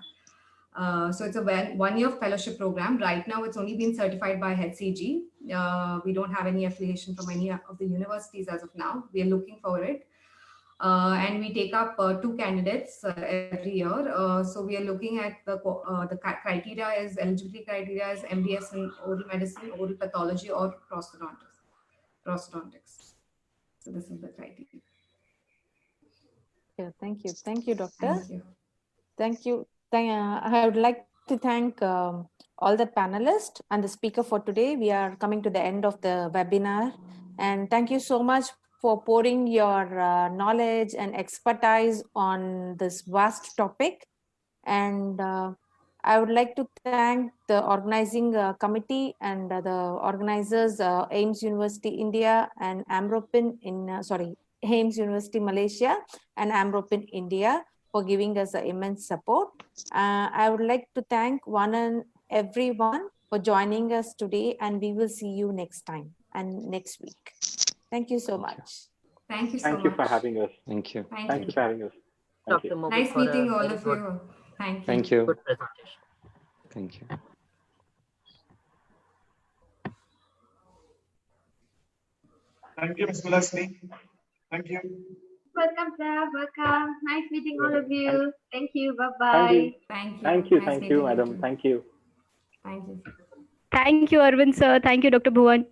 So it's a 1-year fellowship program. Right now, it's only been certified by HCG. We don't have any affiliation from any of the universities as of now. We are looking for it. And we take up 2 candidates every year. So we are looking at the criteria is eligibility criteria is MDS in oral medicine, oral pathology, or prosthodontics. So this is the criteria. Yeah, thank you. Thank you, doctor. Thank you. Thank you. I would like to thank all the panelists and the speaker for today. We are coming to the end of the webinar. And thank you so much for pouring your knowledge and expertise on this vast topic. And I would like to thank the organizing committee and the organizers, AIMS University India and Amropin AIMS University Malaysia and Amropin India for giving us immense support. I would like to thank one and everyone for joining us today, and we will see you next time and next week. Thank you so much. Thank you so Thank you much. for having us. Thank you. Thank you for having us. Thank Dr. you. Mogul, Nice for a meeting all very of good- you. Thank you. Thank you. Good presentation. Thank you. Thank you, Ms. Vilasni. Thank you. Welcome, sir. Welcome. Nice meeting all of you. Thank you. Thank Bye-bye. you. Thank you. Thank you. Nice Thank meeting you, madam. too. Thank you. Thank you. Thank you, Arvind sir. Thank you, Dr. Bhuvan.